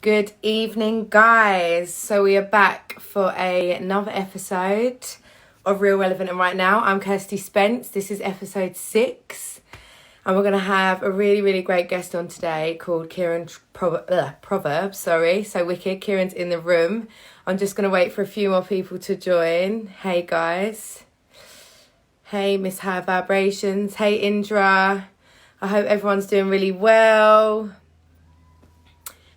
Good evening, guys. So we are back for another episode of Real Relevant and Right Now. I'm Kirsty Spence. This is episode 6. And we're going to have a really great guest on today called Kieran Proverbs. So wicked. Kieran's in the room. I'm just going to wait for a few more people to join. Hey, guys. Hey, Miss High Vibrations. Hey, Indra. I hope everyone's doing really well.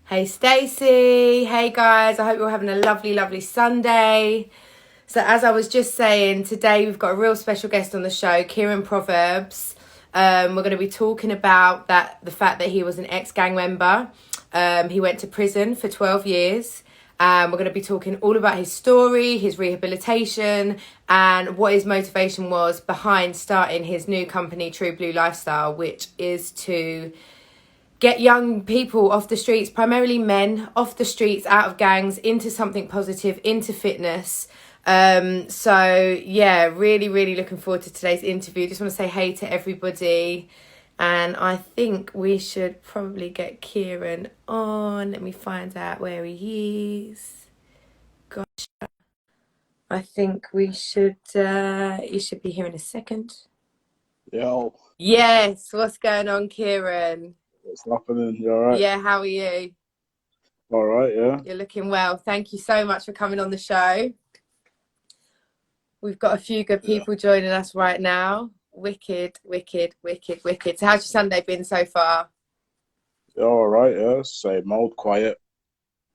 Hey Stacey, hey guys, I hope you're having a lovely Sunday. So as I was just saying, today we've got a real special guest on the show, Kieran Proverbs. We're going to be talking about the fact that he was an ex-gang member. He went to prison for 12 years. We're going to be talking all about his story, his rehabilitation, and what his motivation was behind starting his new company, Trublu Lyfstyle, which is to get young people off the streets, primarily men, off the streets, out of gangs, into something positive, into fitness. So yeah, really looking forward to today's interview. Just want to say hey to everybody. And I think we should probably get Kieran on. Let me find out where he is. Gotcha. I think we should, he should be here in a second. Yo. Yes, what's going on, Kieran? What's happening? You alright? Yeah, how are you? Alright, yeah. You're looking well. Thank you so much for coming on the show. We've got a few good people joining us right now. Wicked. So how's your Sunday been so far? Yeah, alright, yeah. Same old, quiet.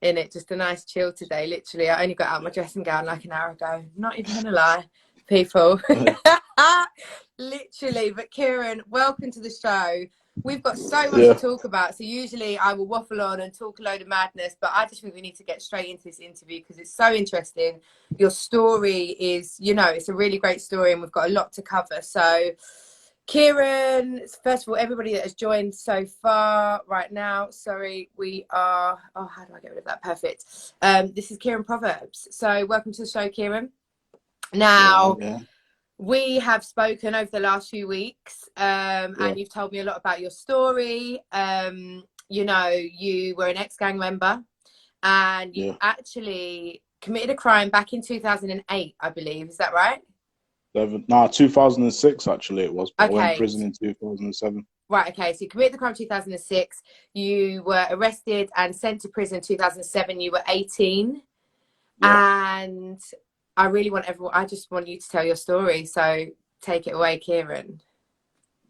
In it, just a nice chill today. Literally, I only got out my dressing gown like an hour ago. Not even gonna lie, people. Literally. But Kieran, welcome to the show. We've got so much to talk about. So usually I will waffle on and talk a load of madness, but I just think we need to get straight into this interview because it's so interesting. Your story is, it's a really great story and we've got a lot to cover. So Kieran, first of all, everybody that has joined so far right now, sorry, we are, how do I get rid of that? Perfect. This is Kieran Proverbs. So welcome to the show, Kieran. Now, we have spoken over the last few weeks and you've told me a lot about your story. You were an ex-gang member and you actually committed a crime back in 2008, I believe. Is that right? 2006 actually it was, but okay. I went to prison in 2007. Right, okay. So you committed the crime in 2006. You were arrested and sent to prison in 2007. You were 18. And I really want I just want you to tell your story. So take it away, Kieran.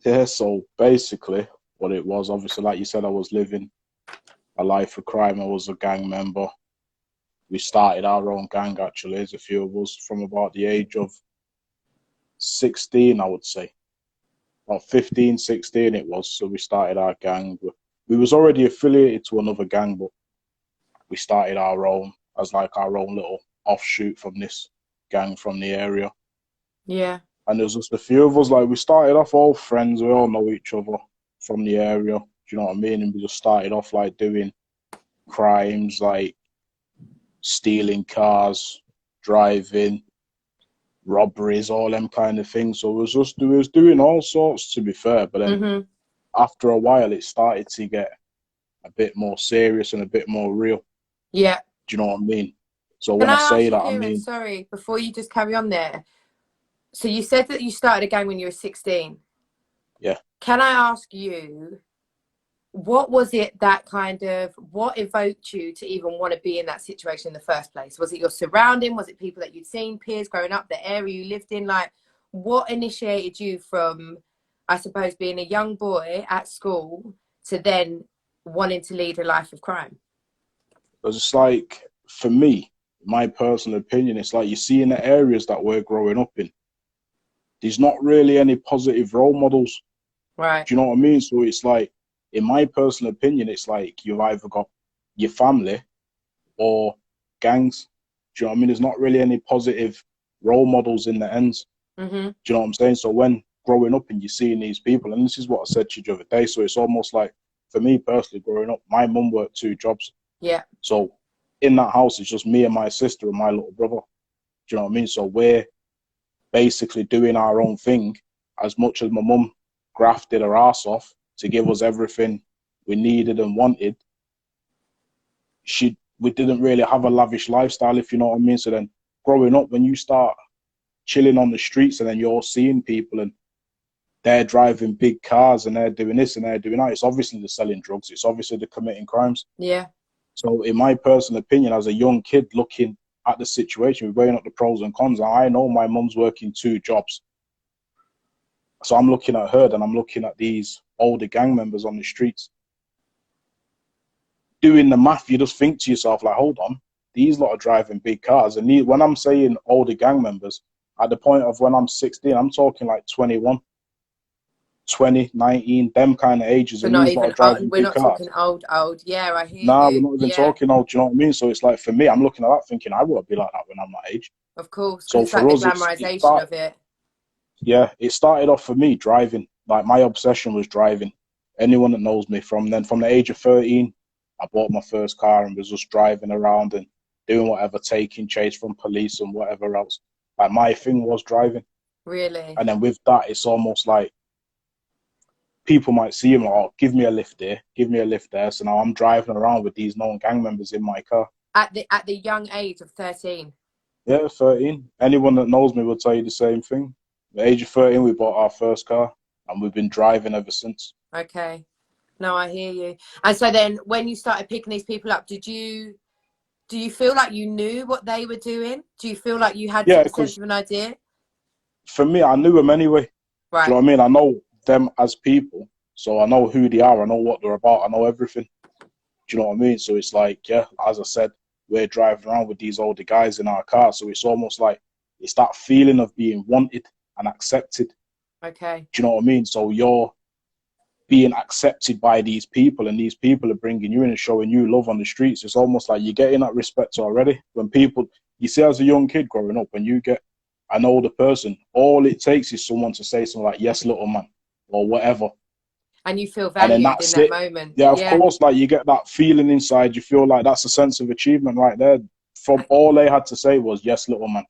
Yeah, so basically what it was, obviously, like you said, I was living a life of crime. I was a gang member. We started our own gang, actually. There's a few of us from about the age of 16, I would say. About 15, 16 it was. So we started our gang. We was already affiliated to another gang, but we started our own as like our own little offshoot from this gang from the area. Yeah. And there was just a few of us, like we started off all friends, we all know each other from the area, do you know what I mean? And we just started off like doing crimes, like stealing cars, driving, robberies, all them kind of things. So we was doing all sorts, to be fair, but then after a while it started to get a bit more serious and a bit more real. Yeah. Do you know what I mean? So when I say that, Kieran, I mean... Sorry, before you just carry on there. So you said that you started a gang when you were 16. Yeah. Can I ask you, what was it what evoked you to even want to be in that situation in the first place? Was it your surrounding? Was it people that you'd seen, peers growing up, the area you lived in? Like, what initiated you from, I suppose, being a young boy at school to then wanting to lead a life of crime? Because it's like, for me, my personal opinion, it's like you see in the areas that we're growing up in, there's not really any positive role models. Right. Do you know what I mean? So it's like, in my personal opinion, it's like you've either got your family or gangs. Do you know what I mean? There's not really any positive role models in the ends. Do you know what I'm saying? So when growing up and you're seeing these people, and this is what I said to you the other day, so it's almost like, for me personally, growing up, my mum worked 2 jobs. Yeah. So in that house, it's just me and my sister and my little brother. Do you know what I mean? So we're basically doing our own thing, as much as my mum grafted her ass off to give us everything we needed and wanted. we didn't really have a lavish lifestyle, if you know what I mean. So then growing up, when you start chilling on the streets and then you're seeing people and they're driving big cars and they're doing this and they're doing that, it's obviously they're selling drugs. It's obviously they're committing crimes. Yeah. So in my personal opinion, as a young kid looking at the situation, we're weighing up the pros and cons. And I know my mum's working 2 jobs. So I'm looking at her and I'm looking at these older gang members on the streets. Doing the math, you just think to yourself, like, hold on, these lot are driving big cars. And when I'm saying older gang members, at the point of when I'm 16, I'm talking like 21, 20, 19, them kind of ages. So And not these lot are even driving old, we're big not cars. talking old. Yeah, I hear Nah, you. we're not even Yeah, talking old, do you know what I mean? So it's like, for me, I'm looking at that thinking, I want to be like that when I'm that age. of course, So because it's like for the us, glamorization of it. yeah, it started off for me driving. Like, my obsession was driving. Anyone that knows me, from the age of 13, I bought my first car and was just driving around and doing whatever, taking chase from police and whatever else. Like, my thing was driving. Really? And then with that, it's almost like people might see him, like, oh, give me a lift there, give me a lift there. So now I'm driving around with these known gang members in my car. At the young age of 13. Yeah, 13. Anyone that knows me will tell you the same thing. At the age of 13, we bought our first car and we've been driving ever since. Okay. No, I hear you. And so then when you started picking these people up, do you feel like you knew what they were doing? Do you feel like you had Yeah, some sense because of an idea? for me, I knew them anyway. Do you know Right. what I mean? I know them as people, so I know who they are. I know what they're about. I know everything. Do you know what I mean? So it's like, yeah, as I said, we're driving around with these older guys in our car. So it's almost like it's that feeling of being wanted and accepted. Okay. Do you know what I mean? So you're being accepted by these people, and these people are bringing you in and showing you love on the streets. It's almost like you're getting that respect already. When people, you see, as a young kid growing up, when you get an older person, all it takes is someone to say something like, yes, little man, or whatever. And you feel And then valued in that's that it. moment. Yeah, of Yeah. course, like, you get that feeling inside. You feel like that's a sense of achievement right there. From all they had to say was, yes, little man,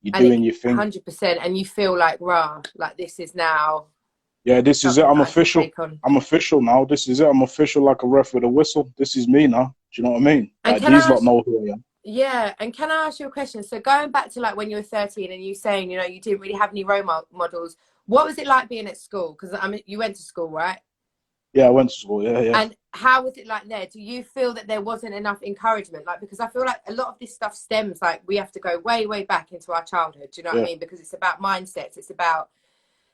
you're And doing your thing. 100%. And you feel like, rah, like this is now Yeah, this is it. something I'm that I can official. take on. I'm official now. This is it. I'm official like a ref with a whistle. This is me now. Do you know what I mean? And Like, can these I lot ask, know who I am. yeah, and can I ask you a question? So going back to like when you were 13 and you saying, you know, you didn't really have any role models. What was it like being at school? Because I mean, you went to school, right? Yeah, I went to school. Yeah, yeah. And how was it like there? Do you feel that there wasn't enough encouragement? Like, because I feel like a lot of this stuff stems, like we have to go way, way back into our childhood. Do you know what I Yeah, mean? Because it's about mindsets. It's about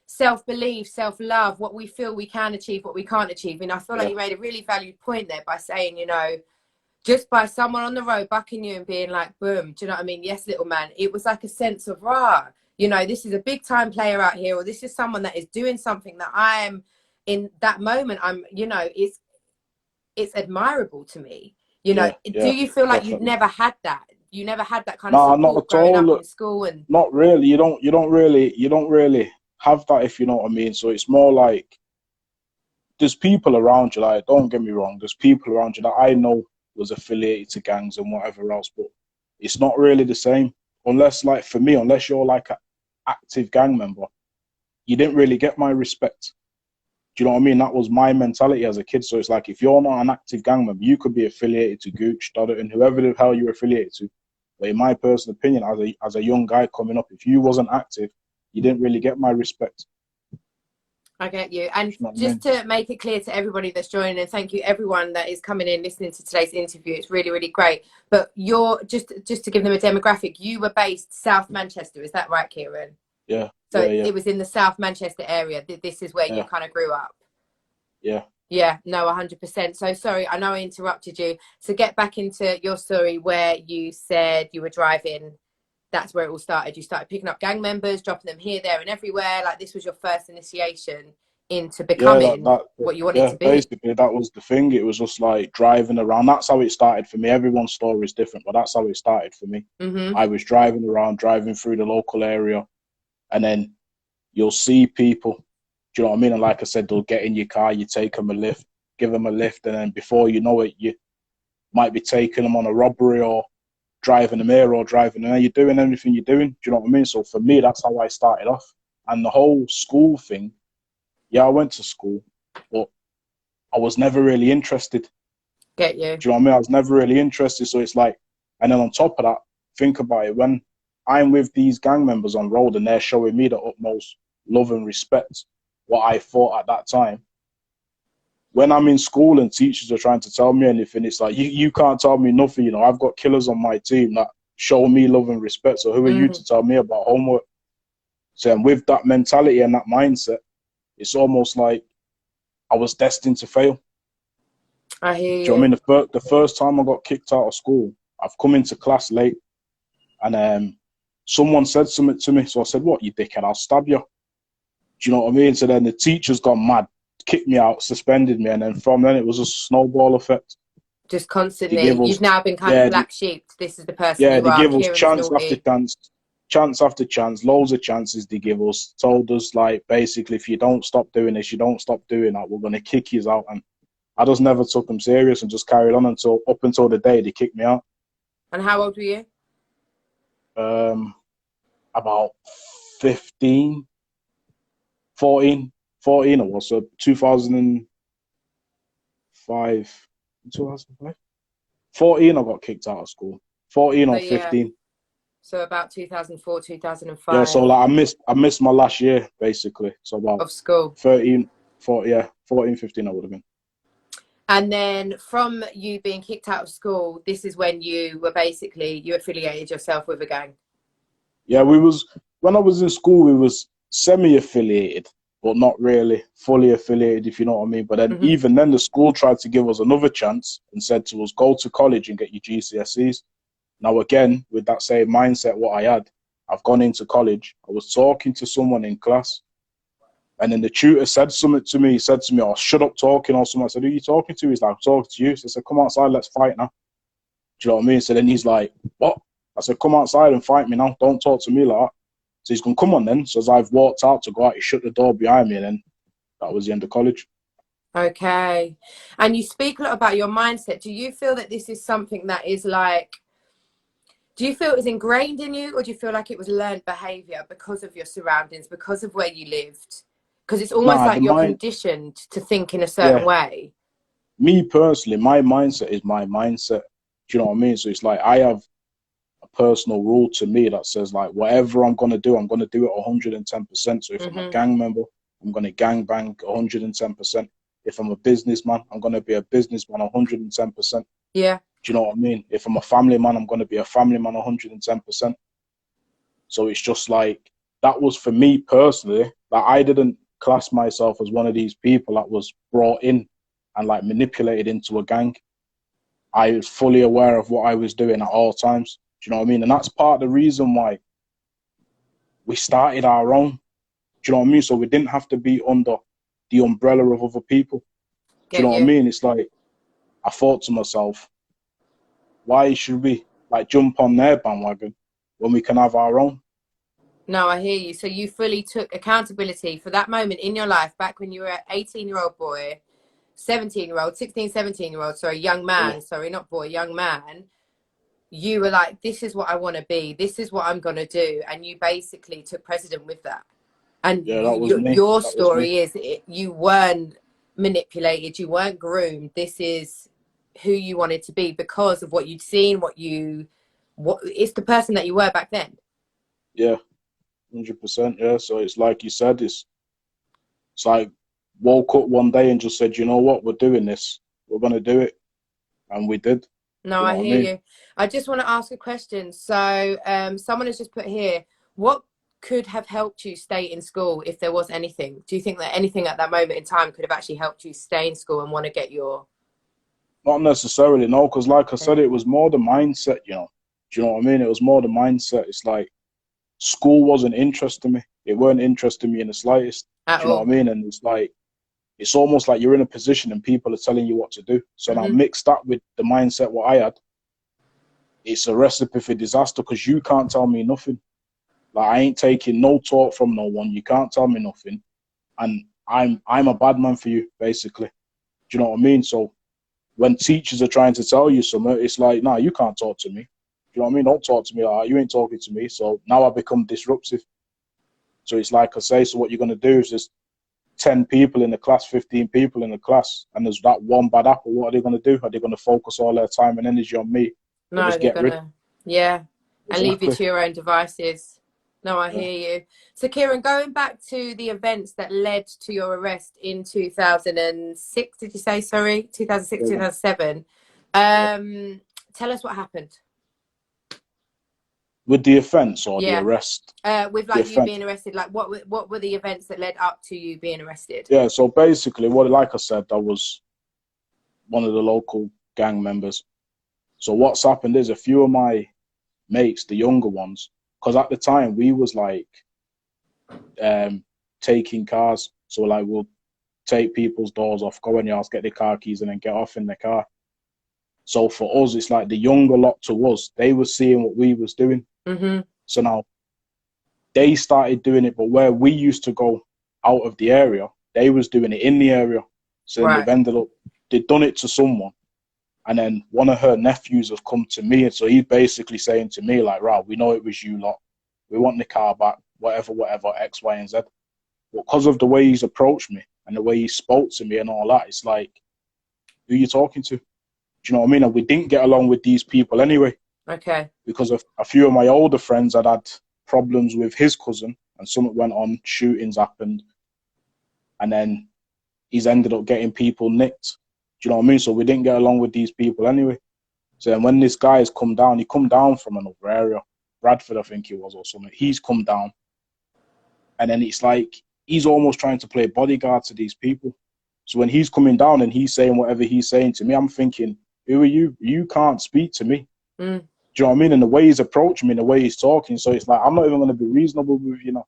self-belief, self-love, what we feel we can achieve, what we can't achieve. And I feel like yeah, you made a really valued point there by saying, you know, just by someone on the road backing you and being like, boom, do you know what I mean? Yes, little man. It was like a sense of, rah, you know, this is a big time player out here, or this is someone that is doing something that I am in that moment. I'm, you know, it's admirable to me. You know, yeah, do yeah, you feel like you've definitely. never had that? You never had that kind of Nah, not support at growing all. up Look, in school and not really. You don't really have that, if you know what I mean. So it's more like there's people around you. Like, don't get me wrong. There's people around you that I know was affiliated to gangs and whatever else, but it's not really the same. Unless, like, for me, unless you're like an active gang member, you didn't really get my respect. Do you know what I mean? That was my mentality as a kid. So it's like, if you're not an active gang member, you could be affiliated to Gooch, Doddett, and whoever the hell you're affiliated to. But in my personal opinion, as a young guy coming up, if you wasn't active, you didn't really get my respect. I get you. And Do you know what I just mean? to make it clear to everybody that's joining, and thank you everyone that is coming in listening to today's interview. It's really, really great. But you're just to give them a demographic, you were based South Manchester, is that right, Kieran? Yeah, So yeah, yeah, it was in the South Manchester area. This is where you yeah, kind of grew up. yeah. Yeah, no, 100%. So sorry, I know I interrupted you. So get back into your story where you said you were driving. That's where it all started. You started picking up gang members, dropping them here, there, and everywhere. Like this was your first initiation into Yeah, becoming what you wanted yeah, to be. basically that was the thing. It was just like driving around. That's how it started for me. Everyone's story is different, but that's how it started for me. Mm-hmm. I was driving around, driving through the local area, and then you'll see people. Do you know what I mean? And like I said, they'll get in your car, you take them a lift, give them a lift, and then before you know it, you might be taking them on a robbery or driving them here or driving them there. You're doing everything you're doing. Do you know what I mean? So for me, that's how I started off. And the whole school thing, yeah, I went to school, but I was never really interested. Get you. Do you know what I mean? I was never really interested. So it's like, and then on top of that, think about it. When I'm with these gang members on road and they're showing me the utmost love and respect, what I thought at that time. When I'm in school and teachers are trying to tell me anything, it's like, you can't tell me nothing. You know, I've got killers on my team that show me love and respect. So who are you to tell me about homework? So and with that mentality and that mindset, it's almost like I was destined to fail. I hear you. Do you know what I mean? The first time I got kicked out of school, I've come into class late, and someone said something to me. So I said, "What, you dickhead? I'll stab you." Do you know what I mean? So then the teachers got mad, kicked me out, suspended me, and then from then it was a snowball effect. Just constantly, you've now been kind of black sheep. This is the person you they are. give us Kieran's chance naughty. after chance, chance after chance, loads of chances they give us. Told us like basically, if you don't stop doing this, you don't stop doing that, we're gonna kick you out. And I just never took them serious and just carried on up until the day they kicked me out. And how old were you? About 15, 14 I was. So 2005, 14 I got kicked out of school. 14 or 15. Yeah. So about 2004, 2005. Yeah, so like I missed my last year basically. So about of school. 13, 14, 15 I would have been. And then from you being kicked out of school, this is when you affiliated yourself with a gang. Yeah, when I was in school, we was semi-affiliated, but not really fully affiliated, if you know what I mean. But then even then, the school tried to give us another chance and said to us, go to college and get your GCSEs. Now, again, with that same mindset, what I had, I've gone into college. I was talking to someone in class, and then the tutor said something to me. He said to me, "Oh, shut up talking," or something. I said, "Who are you talking to?" He's like, "I'm talking to you." So I said, "Come outside, let's fight now." Do you know what I mean? So then he's like, "What?" I said, "Come outside and fight me now. Don't talk to me like that." So he's gone, "Come on then." So as I've walked out to go out, he shut the door behind me, and then that was the end of college. Okay. And you speak a lot about your mindset. Do you feel that this is something that is like, do you feel it was ingrained in you, or do you feel like it was learned behavior because of your surroundings, because of where you lived? Because it's almost like you're conditioned to think in a certain way. Me personally, my mindset is my mindset. Do you know what I mean? So it's like I have a personal rule to me that says like whatever I'm going to do it 110%. So if I'm a gang member, I'm going to gang bang 110%. If I'm a businessman, I'm going to be a businessman 110%. Yeah. Do you know what I mean? If I'm a family man, I'm going to be a family man 110%. So it's just like, that was for me personally, that I didn't class myself as one of these people that was brought in and like manipulated into a gang. I was fully aware of what I was doing at all times. Do you know what I mean? And that's part of the reason why we started our own. Do you know what I mean? So we didn't have to be under the umbrella of other people. Do you know what I mean? It's like, I thought to myself, why should we like jump on their bandwagon when we can have our own? No, I hear you. So you fully took accountability for that moment in your life back when you were an 18-year-old boy, 17-year-old, 16, 17-year-old, sorry, young man, sorry, not boy, young man. You were like, this is what I want to be. This is what I'm going to do. And you basically took precedent with that. And yeah, that was me. Your story is you weren't manipulated. You weren't groomed. This is who you wanted to be because of what you'd seen, it's the person that you were back then. Yeah, 100%. Yeah. So it's like you said, it's like woke up one day and just said, you know what, we're doing this. We're going to do it. And we did. No, I hear you. I just want to ask a question. So someone has just put here, what could have helped you stay in school if there was anything? Do you think that anything at that moment in time could have actually helped you stay in school and want to get your... Not necessarily, no, because like I said, it was more the mindset, you know. Do you know what I mean? It was more the mindset. It's like school wasn't interesting me. It weren't interesting me in the slightest. Do you know what I mean? And it's like, it's almost like you're in a position and people are telling you what to do. So now mix that with the mindset what I had, it's a recipe for disaster because you can't tell me nothing. Like I ain't taking no talk from no one. You can't tell me nothing. And I'm a bad man for you, basically. Do you know what I mean? So when teachers are trying to tell you something, it's like, nah, you can't talk to me. Do you know what I mean? Don't talk to me like that. You ain't talking to me. So now I become disruptive. So it's like I say, so what you're going to do is just 10 people in the class, 15 people in the class, and there's that one bad apple, what are they going to do? Are they going to focus all their time and energy on me? Or No, just they're get rid? gonna, yeah, and leave you Exactly. to your own devices. No, I Yeah. hear you. So, Kieran, going back to the events that led to your arrest in 2006, did you say, sorry? 2006, Yeah. 2007. Tell us what happened. With the offence or the Yeah. arrest? With The like you offence. being arrested, like what were the events that led up to you being arrested? Yeah, so basically, like I said, I was one of the local gang members. So what's happened is a few of my mates, the younger ones, because at the time we was like taking cars. So like we'll take people's doors off, go in the house, get the car keys, and then get off in the car. So for us, it's like the younger lot to us, they were seeing what we was doing. Mm-hmm. So now they started doing it, but where we used to go out of the area, they was doing it in the area. So then Right. they'd done it to someone. And then one of her nephews have come to me. And so he's basically saying to me, like, right, we know it was you lot. We want the car back, whatever, X, Y, and Z. But because of the way he's approached me and the way he spoke to me and all that, it's like, who are you talking to? Do you know what I mean? And we didn't get along with these people anyway. Okay. Because of a few of my older friends had problems with his cousin, and something went on, shootings happened. And then he's ended up getting people nicked. Do you know what I mean? So we didn't get along with these people anyway. So then when this guy has come down, he come down from another area, Bradford, I think he was, or something. He's come down. And then it's like, he's almost trying to play bodyguard to these people. So when he's coming down and he's saying whatever he's saying to me, I'm thinking, who are you? You can't speak to me. Mm. Do you know what I mean? And the way he's approaching me, and the way he's talking. So it's like, I'm not even going to be reasonable with you,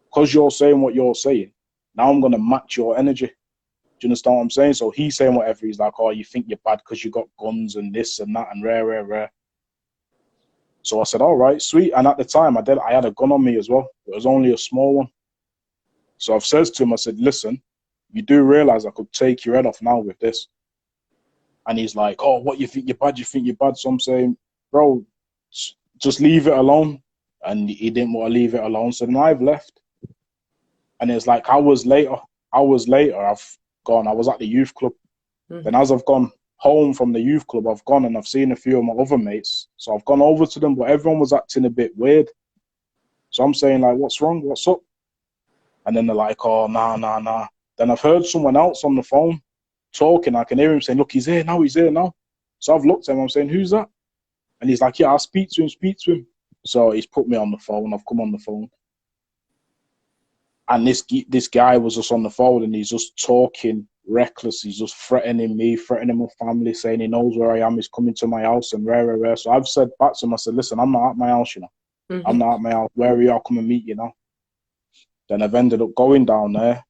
because you're saying what you're saying. Now I'm going to match your energy. Do you understand what I'm saying? So he's saying whatever. He's like, oh, you think you're bad because you got guns and this and that and rare. So I said, all right, sweet. And at the time, I had a gun on me as well. It was only a small one. So I've said to him, I said, listen, you do realize I could take your head off now with this. And he's like, oh, what, you think you're bad? You think you're bad? So I'm saying, bro, just leave it alone. And he didn't want to leave it alone. So then I've left. And it's like hours later, I've gone. I was at the youth club. Mm-hmm. Then as I've gone home from the youth club, I've gone and I've seen a few of my other mates. So I've gone over to them, but everyone was acting a bit weird. So I'm saying, like, what's wrong? What's up? And then they're like, oh, nah. Then I've heard someone else on the phone talking. I can hear him saying, look, he's here now. So I've looked at him. I'm saying, who's that? And he's like, yeah, I'll speak to him. So he's put me on the phone. I've come on the phone. And this guy was just on the phone and he's just talking reckless. He's just threatening me, threatening my family, saying he knows where I am. He's coming to my house and rare. So I've said back to him, I said, listen, I'm not at my house, Mm-hmm. I'm not at my house. Where are you? I'll come and meet you now. Then I've ended up going down there.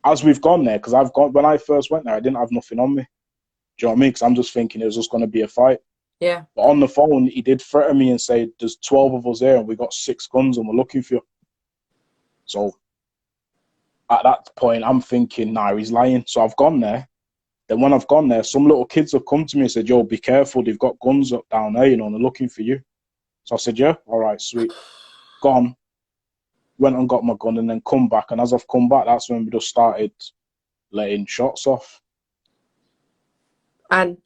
As we've gone there, because when I first went there, I didn't have nothing on me. Do you know what I mean? Because I'm just thinking it was just going to be a fight. Yeah. But on the phone, he did threaten me and say, there's 12 of us here and we got 6 guns and we're looking for you. So at that point, I'm thinking, nah, he's lying. So I've gone there. Then when I've gone there, some little kids have come to me and said, yo, be careful. They've got guns up down there, and they're looking for you. So I said, yeah, all right, sweet. Gone. Went and got my gun and then come back. And as I've come back, that's when we just started letting shots off. And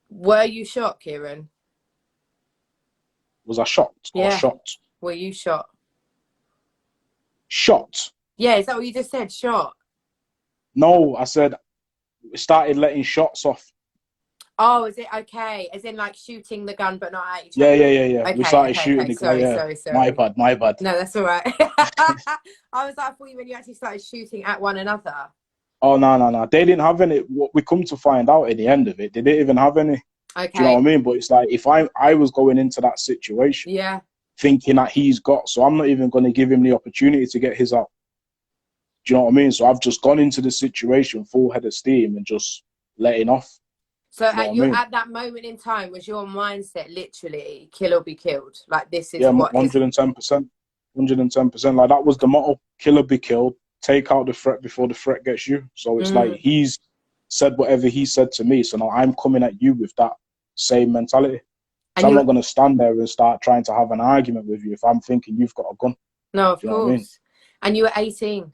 were you shot, Kieran? Was I shot or shot? Were you shot? Shot? Yeah, is that what you just said? Shot? No, I said we started letting shots off. Oh, is it okay? As in like shooting the gun but not at each Yeah. other? Okay, we started shooting the guy. Sorry. My bad. No, that's all right. I thought when you actually started shooting at one another. Oh, no. They didn't have any. What we come to find out at the end of it, they didn't even have any. Okay. Do you know what I mean? But it's like, if I was going into that situation, yeah, thinking that he's got, so I'm not even going to give him the opportunity to get his out. Do you know what I mean? So I've just gone into the situation full head of steam and just letting off. So at that moment in time, was your mindset literally kill or be killed? Like this is 110%. 110%. Like that was the motto: kill or be killed. Take out the threat before the threat gets you. So it's like he's said whatever he said to me. So now I'm coming at you with that same mentality. So I'm not going to stand there and start trying to have an argument with you if I'm thinking you've got a gun. No, of course. You know what I mean? And you were 18.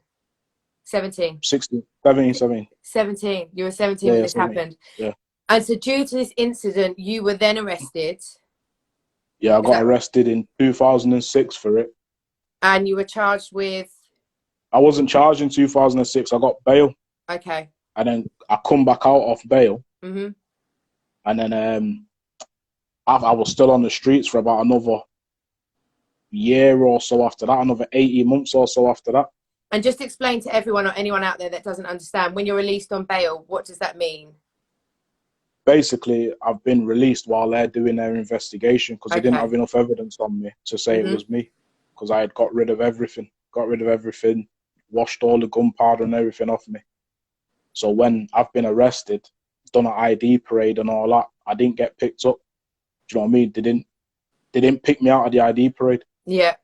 17. 16, 17, 17. 17. You were 17 Yeah, when yeah, this 17. happened. Yeah. And so due to this incident, you were then arrested. Yeah, I Is got that, arrested in 2006 for it. and you were charged with, I wasn't charged in 2006. I got bail, okay. and then I come back out off bail, Mm-hmm. and then I was still on the streets for about another year or so after that, another 18 months or so after that. And just explain to everyone or anyone out there that doesn't understand, when you're released on bail, what does that mean? Basically, I've been released while they're doing their investigation because they didn't Okay. have enough evidence on me to say it Mm-hmm. was me, because I had got rid of everything, washed all the gunpowder and everything off me. So when I've been arrested, done an ID parade and all that, I didn't get picked up. Do you know what I mean? They didn't pick me out of the ID parade. Yeah.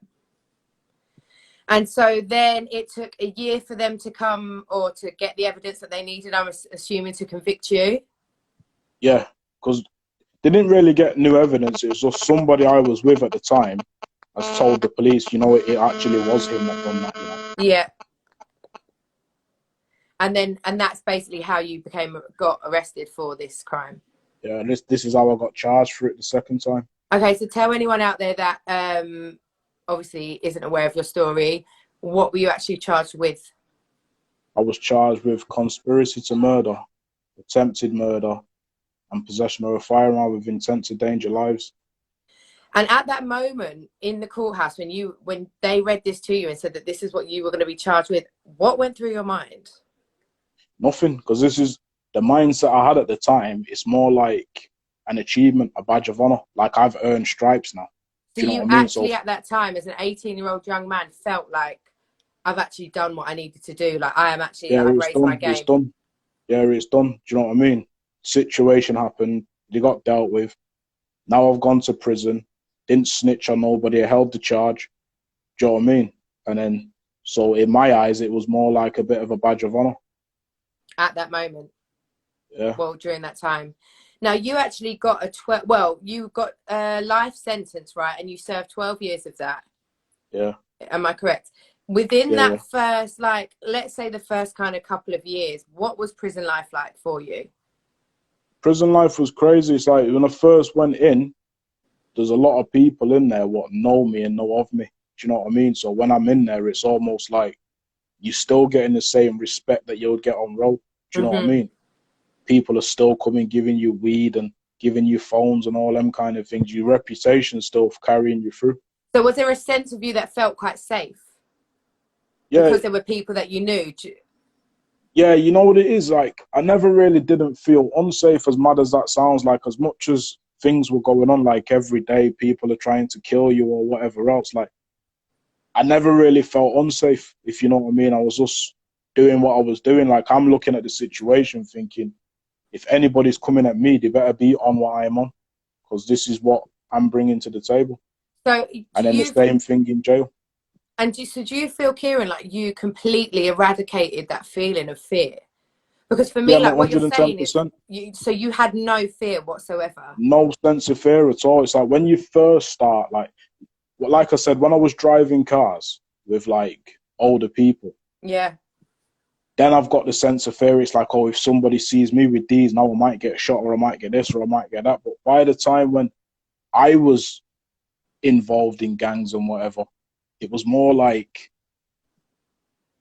And so then it took a year for them to come or to get the evidence that they needed, I'm assuming, to convict you. Yeah, because they didn't really get new evidence. It was just somebody I was with at the time has told the police, you know, it actually was him that done that. You know? Yeah. And that's basically how you got arrested for this crime. Yeah, this is how I got charged for it the second time. Okay, so tell anyone out there that obviously isn't aware of your story, what were you actually charged with? I was charged with conspiracy to murder, attempted murder, and possession of a firearm with intent to endanger lives. And at that moment in the courthouse, when they read this to you and said that this is what you were going to be charged with, what went through your mind? Nothing, because this is the mindset I had at the time. It's more like an achievement, a badge of honor. Like I've earned stripes now. So Do you know you what I mean? actually, at that time, as an 18-year-old young man, felt like, I've actually done what I needed to do. Like, I am actually, Yeah, I've it's raised my done. game. It's done. Yeah, it's done. Do you know what I mean? Situation happened. They got dealt with. Now I've gone to prison. Didn't snitch on nobody. I held the charge. Do you know what I mean? And then, so in my eyes, it was more like a bit of a badge of honor. At that moment. Yeah. Well, during that time. Now, you actually got you got a life sentence, right? And you served 12 years of that. Yeah. Am I correct? Within Yeah, that first, like, let's say the first kind of couple of years, what was prison life like for you? Prison life was crazy. It's like when I first went in, there's a lot of people in there what know me and know of me. Do you know what I mean? So when I'm in there, it's almost like you're still getting the same respect that you would get on road. Do you know what I mean? People are still coming, giving you weed and giving you phones and all them kind of things. Your reputation still carrying you through. So was there a sense of you that felt quite safe? Yeah. Because there were people that you knew? Yeah, you know what it is? Like, I never really didn't feel unsafe, as mad as that sounds. Like, as much as things were going on, like every day people are trying to kill you or whatever else, like, I never really felt unsafe, if you know what I mean. I was just doing what I was doing. Like, I'm looking at the situation thinking, if anybody's coming at me, they better be on what I'm on, because this is what I'm bringing to the table. So And then the same thing in jail. And do you feel, Kieran, like you completely eradicated that feeling of fear? Because for me, Yeah, like what you're 110%. saying is, you had no fear whatsoever. No sense of fear at all. It's like when you first start, like I said, when I was driving cars with like older people, yeah, then I've got the sense of fear. It's like, oh, if somebody sees me with these, now I might get shot or I might get this or I might get that. But by the time when I was involved in gangs and whatever, it was more like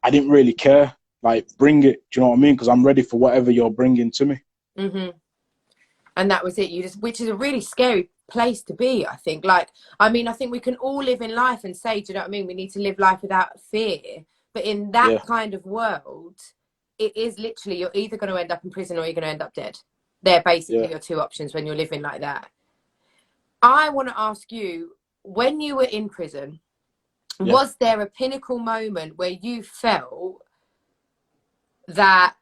I didn't really care. Like, bring it. Do you know what I mean? Because I'm ready for whatever you're bringing to me. And that was it. Which is a really scary place to be, I think. Like, I mean, I think we can all live in life and say, do you know what I mean? We need to live life without fear. But in that kind of world, it is literally, you're either going to end up in prison or you're going to end up dead. They're basically your two options when you're living like that. I want to ask you, when you were in prison, was there a pinnacle moment where you felt that,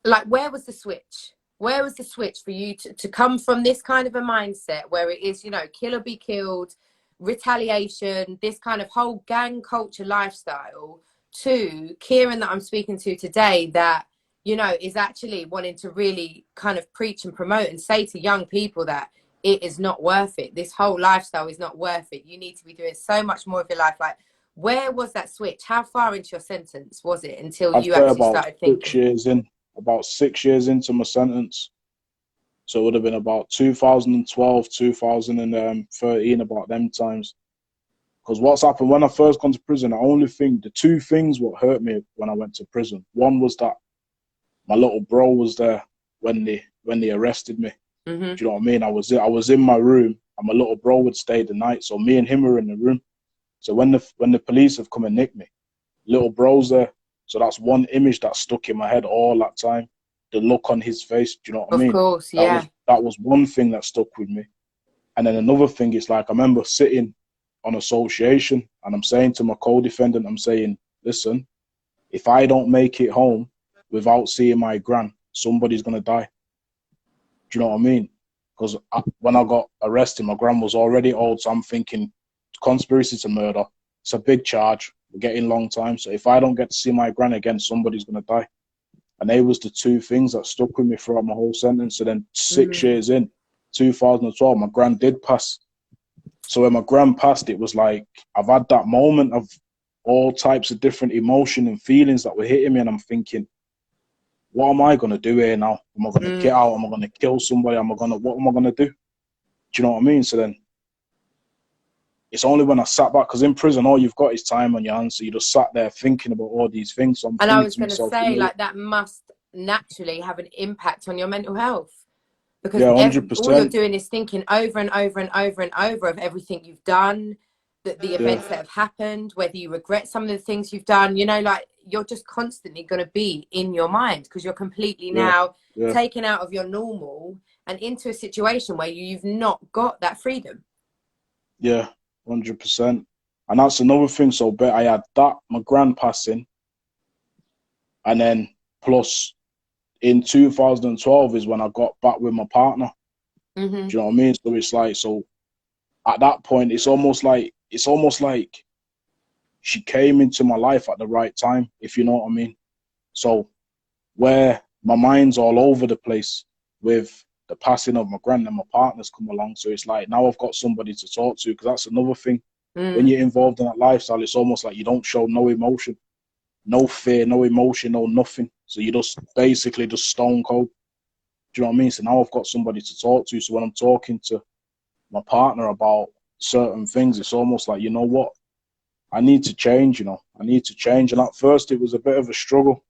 like, where was the switch? Where was the switch for you to come from this kind of a mindset where it is, you know, kill or be killed, retaliation, this kind of whole gang culture lifestyle, to Kieran that I'm speaking to today that, you know, is actually wanting to really kind of preach and promote and say to young people that it is not worth it. This whole lifestyle is not worth it. You need to be doing so much more of your life. Like, Where was that switch? How far into your sentence was it until I'd you say actually about started 6 thinking? years in, about 6 years into my sentence. So it would have been about 2012, 2013, about them times. Because what's happened when I first gone to prison, the two things what hurt me when I went to prison. One was that my little bro was there when they arrested me. Mm-hmm. Do you know what I mean? I was in my room and my little bro would stay the night. So me and him were in the room. So when the police have come and nicked me, little bro's there. So that's one image that stuck in my head all that time. The look on his face. Do you know what I Of mean? course, yeah. That was one thing that stuck with me. And then another thing is like I remember sitting on association and I'm saying to my co-defendant, I'm saying, listen, if I don't make it home without seeing my gran, somebody's gonna die. Do you know what I mean? Because when I got arrested, my gran was already old, so I'm thinking conspiracy to murder. It's a big charge. We're getting long time. So if I don't get to see my gran again, somebody's gonna die. And they was the two things that stuck with me throughout my whole sentence. So then 6 years in, 2012, my gran did pass. So when my gran passed, it was like I've had that moment of all types of different emotion and feelings that were hitting me, and I'm thinking, what am I gonna do here now? Am I gonna get out? Am I gonna kill somebody? What am I gonna do? Do you know what I mean? So then it's only when I sat back, because in prison all you've got is time on your hands, so you just sat there thinking about all these things. So I'm And I thinking was to going to myself, you say, know, like, that must naturally have an impact on your mental health, because yeah, all you're 100%, doing is thinking over and over and over and over of everything you've done, the yeah, events that have happened, whether you regret some of the things you've done, you know, like you're just constantly going to be in your mind because you're completely yeah, now yeah, taken out of your normal and into a situation where you've not got that freedom. yeah, 100%. And that's another thing. So, but I had that, my gran passing, and then plus in 2012 is when I got back with my partner. Mm-hmm. Do you know what I mean? So it's like, so at that point, it's almost like she came into my life at the right time, if you know what I mean. So where my mind's all over the place with the passing of my gran and my partner's come along. So it's like now I've got somebody to talk to, because that's another thing. When you're involved in that lifestyle, it's almost like you don't show no emotion, no fear, no emotion, no nothing. So you just basically just stone cold. Do you know what I mean? So now I've got somebody to talk to. So when I'm talking to my partner about certain things, it's almost like, you know what? I need to change, I need to change. And at first it was a bit of a struggle.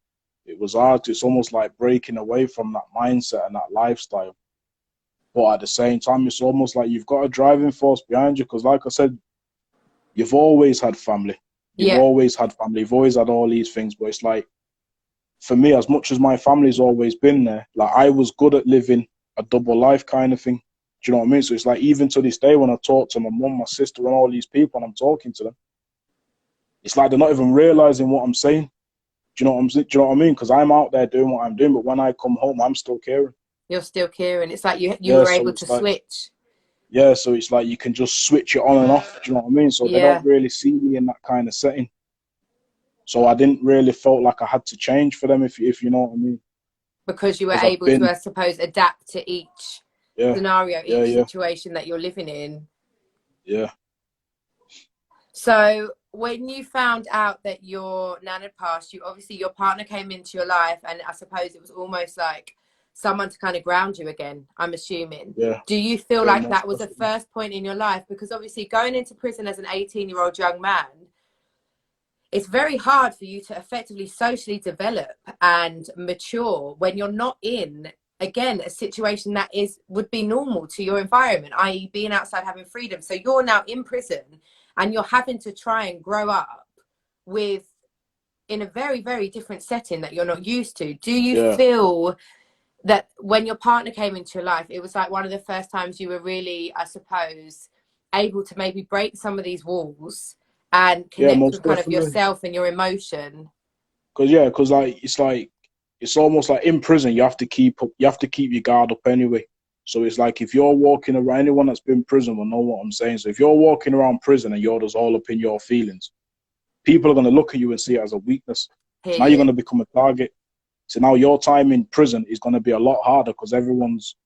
It was hard. It's almost like breaking away from that mindset and that lifestyle. But at the same time, it's almost like you've got a driving force behind you. Because like I said, you've always had family. You've Yeah. always had family. You've always had all these things. But it's like, for me, as much as my family's always been there, like I was good at living a double life kind of thing. Do you know what I mean? So it's like, even to this day, when I talk to my mum, my sister, and all these people, and I'm talking to them, it's like they're not even realizing what I'm saying. Do you know what I mean? Because I'm out there doing what I'm doing, but when I come home, I'm still caring. You're still caring. It's like you Yeah, were so able it's to like, switch. yeah, so it's like you can just switch it on and off. Do you know what I mean? So they Yeah. don't really see me in that kind of setting. So I didn't really felt like I had to change for them, if you know what I mean. Because you were Because I've able to, been, I suppose, adapt to each yeah, scenario, yeah, each yeah, situation that you're living in. yeah, So when you found out that your nan had passed, you obviously, your partner came into your life, and I suppose it was almost like someone to kind of ground you again, I'm assuming. yeah, Do you feel yeah, like most that was the definitely. first point in your life? Because obviously going into prison as an 18-year-old young man, it's very hard for you to effectively socially develop and mature when you're not in, again, a situation that would be normal to your environment, i.e. being outside, having freedom. So you're now in prison and you're having to try and grow up with, in a very, very different setting that you're not used to. Do you Yeah, feel that when your partner came into your life, it was like one of the first times you were really, I suppose, able to maybe break some of these walls and yeah, connect with most kind of definitely. yourself and your emotion? Because like it's almost like in prison you have to keep up, you have to keep your guard up anyway. So it's like if you're walking around, anyone that's been in prison will know what I'm saying. So if you're walking around prison and you're just all up in your feelings, people are going to look at you and see it as a weakness. Hear So now you're going you. to become a target. So now your time in prison is going to be a lot harder because everyone's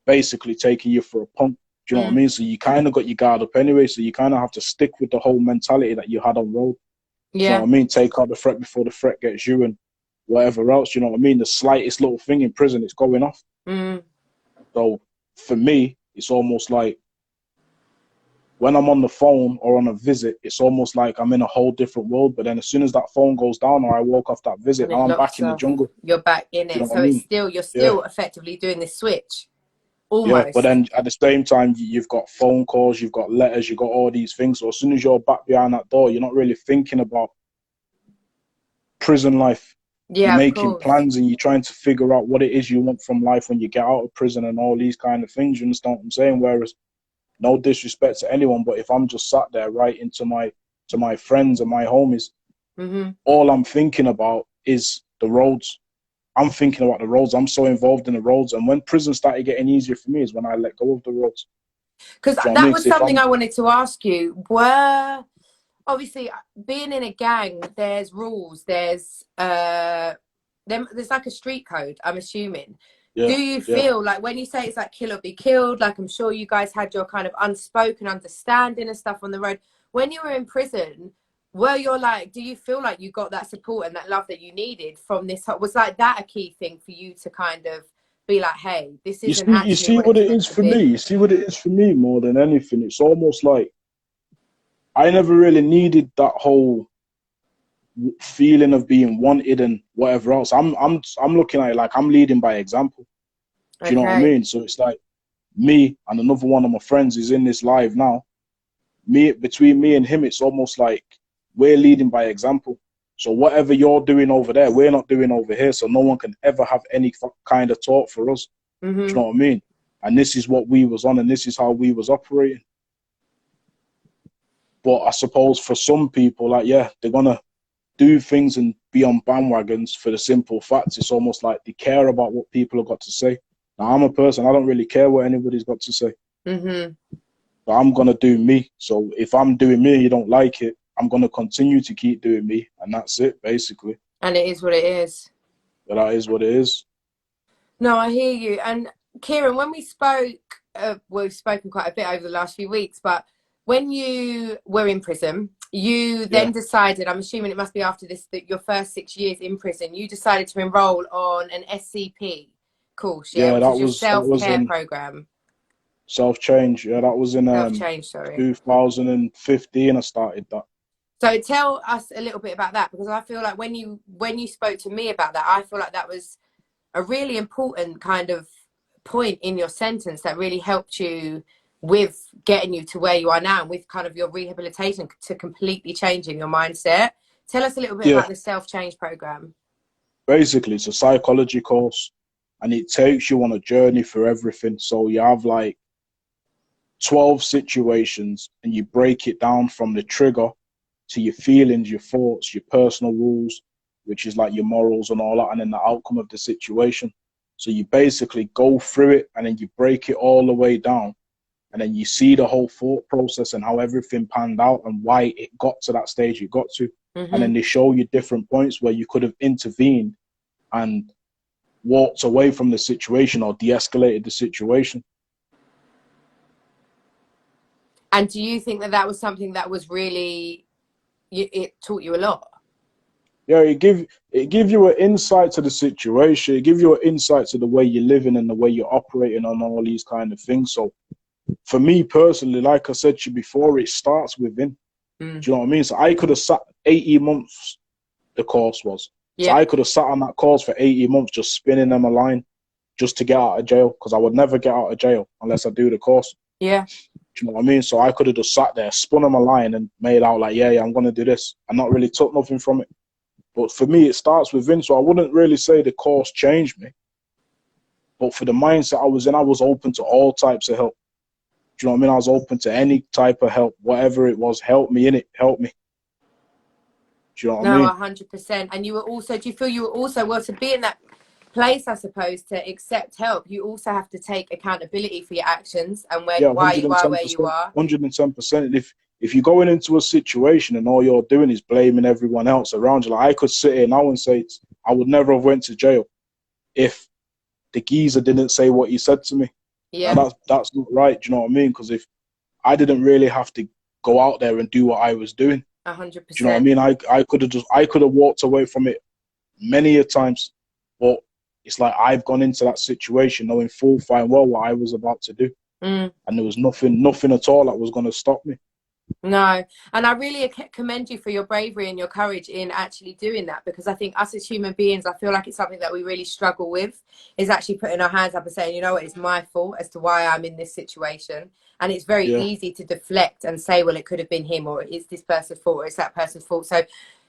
basically taking you for a punk. Do you know what I mean? So you kind of got your guard up anyway. So you kind of have to stick with the whole mentality that you had on road. Do you know Yeah. what I mean? Take out the threat before the threat gets you and whatever else. Do you know what I mean? The slightest little thing in prison, it's going off. Mm. So for me, it's almost like when I'm on the phone or on a visit, it's almost like I'm in a whole different world. But then as soon as that phone goes down or I walk off that visit, And now it I'm locks back in the off. jungle. You're back in Do you it. know what So I it's mean? still, you're Yeah. still effectively doing this switch. Yeah, but Almost. then at the same time, you've got phone calls, you've got letters, you've got all these things. So as soon as you're back behind that door, you're not really thinking about prison life. You're Yeah, of making course. plans and you're trying to figure out what it is you want from life when you get out of prison and all these kind of things. You understand what I'm saying? Whereas, no disrespect to anyone, but if I'm just sat there writing to my friends and my homies, all I'm thinking about is the roads. I'm thinking about the roads. I'm so involved in the roads. And when prison started getting easier for me is when I let go of the roads. Because Do you know what I that mean? was 'Cause if something I'm, I wanted to ask you. Were obviously being in a gang, there's rules, there's like a street code, I'm assuming. Do yeah, you yeah. feel like when you say it's like kill or be killed, like I'm sure you guys had your kind of unspoken understanding and stuff on the road. When you were in prison, do you feel like you got that support and that love that you needed from this? Was like that a key thing for you to kind of be like, hey, this isn't You actually see what what it's it meant is to for me. be? You see what it is for me more than anything. It's almost like I never really needed that whole feeling of being wanted and whatever else. I'm looking at it like I'm leading by example. Do you know what I Okay. mean? So it's like me and another one of my friends is in this live now. Between me and him, it's almost like we're leading by example. So whatever you're doing over there, we're not doing over here. So no one can ever have any kind of talk for us. Do you know what I mean? And this is what we was on, and this is how we was operating. But I suppose for some people, like, yeah, they're gonna do things and be on bandwagons for the simple fact it's almost like they care about what people have got to say. Now, I'm a person, I don't really care what anybody's got to say. But I'm going to do me. So if I'm doing me and you don't like it, I'm going to continue to keep doing me. And that's it, basically. And it is what it is. But that is what it is. No, I hear you. And Kieran, when we spoke, we've spoken quite a bit over the last few weeks, but when you were in prison, you then Yeah. decided, I'm assuming it must be after this, that your first 6 years in prison, you decided to enroll on an SCP course, yeah, Yeah, which that is your was self-care in program. self-change. Yeah, that was in Self-change, sorry. 2015 I started that. So tell us a little bit about that, because I feel like when you spoke to me about that, I feel like that was a really important kind of point in your sentence that really helped you with getting you to where you are now and with kind of your rehabilitation to completely changing your mindset. Tell us a little bit Yeah, about the self-change program. basically it's a psychology course and it takes you on a journey for everything. So you have like 12 situations and you break it down from the trigger to your feelings, your thoughts, your personal rules, which is like your morals and all that, and then the outcome of the situation. So you basically go through it and then you break it all the way down. And then you see the whole thought process and how everything panned out and why it got to that stage you got to. And then they show you different points where you could have intervened and walked away from the situation or de-escalated the situation. And do you think that that was something that was really, it taught you a lot? Yeah, it give you an insight to the situation. It give you an insight to the way you're living and the way you're operating on all these kind of things. So for me personally, like I said to you before, it starts within. Do you know what I mean? So I could have sat 18 months, the course was. So Yeah. I could have sat on that course for 18 months just spinning them a line just to get out of jail, because I would never get out of jail unless I do the course. Yeah. Do you know what I mean? So I could have just sat there, spun them a line and made out like, yeah, I'm going to do this, and not really took nothing from it. But for me, it starts within. So I wouldn't really say the course changed me. But for the mindset I was in, I was open to all types of help. Do you know what I mean? I was open to any type of help, whatever it was. Help me in it. Help me. Do you know what I No, mean? 100%. And you were also, do you feel you were also, well, to be in that place, I suppose, to accept help, you also have to take accountability for your actions and Yeah, why you are where you 110%. are. 110%. If you're going into a situation and all you're doing is blaming everyone else around you, like I could sit here now and say I would never have went to jail if the geezer didn't say what he said to me. Yeah. That's not right. Do you know what I mean? Because if I didn't really have to go out there and do what I was doing, do you know what I 100%. mean? I could have walked away from it many a times, but it's like I've gone into that situation knowing full fine well what I was about to do, Mm. and there was nothing at all that was going to stop me. No, and I really commend you for your bravery and your courage in actually doing that, because I think us as human beings, I feel like it's something that we really struggle with, is actually putting our hands up and saying, you know what, it's my fault as to why I'm in this situation. And it's very Yeah, easy to deflect and say, well, it could have been him, or it's this person's fault, or it's that person's fault. So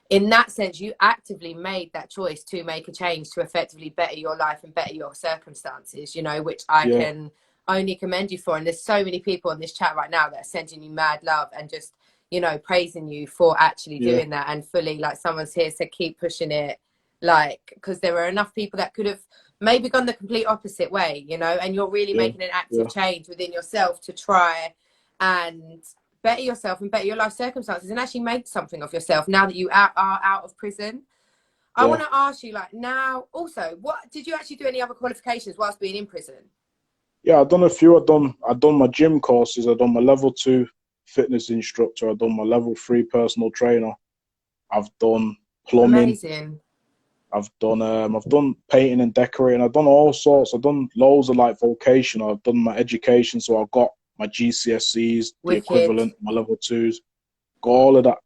in that sense, you actively made that choice to make a change to effectively better your life and better your circumstances, you know, which I yeah, can only commend you for. And there's so many people in this chat right now that are sending you mad love and just, you know, praising you for actually yeah, doing that, and fully, like someone's here said, keep pushing it, like, because there are enough people that could have maybe gone the complete opposite way, you know, and you're really yeah, making an active yeah, change within yourself to try and better yourself and better your life circumstances and actually make something of yourself now that you are out of prison. I yeah. want to ask you, like, now also, what did you actually do any other qualifications whilst being in prison? Yeah, I've done a few. I've done my gym courses. I've done my level 2 fitness instructor. I've done my level 3 personal trainer. I've done plumbing. Amazing. I've done painting and decorating. I've done all sorts. I've done loads of like vocational. I've done my education, so I've got my GCSEs, the Wicked. equivalent, my level 2s, got all of that.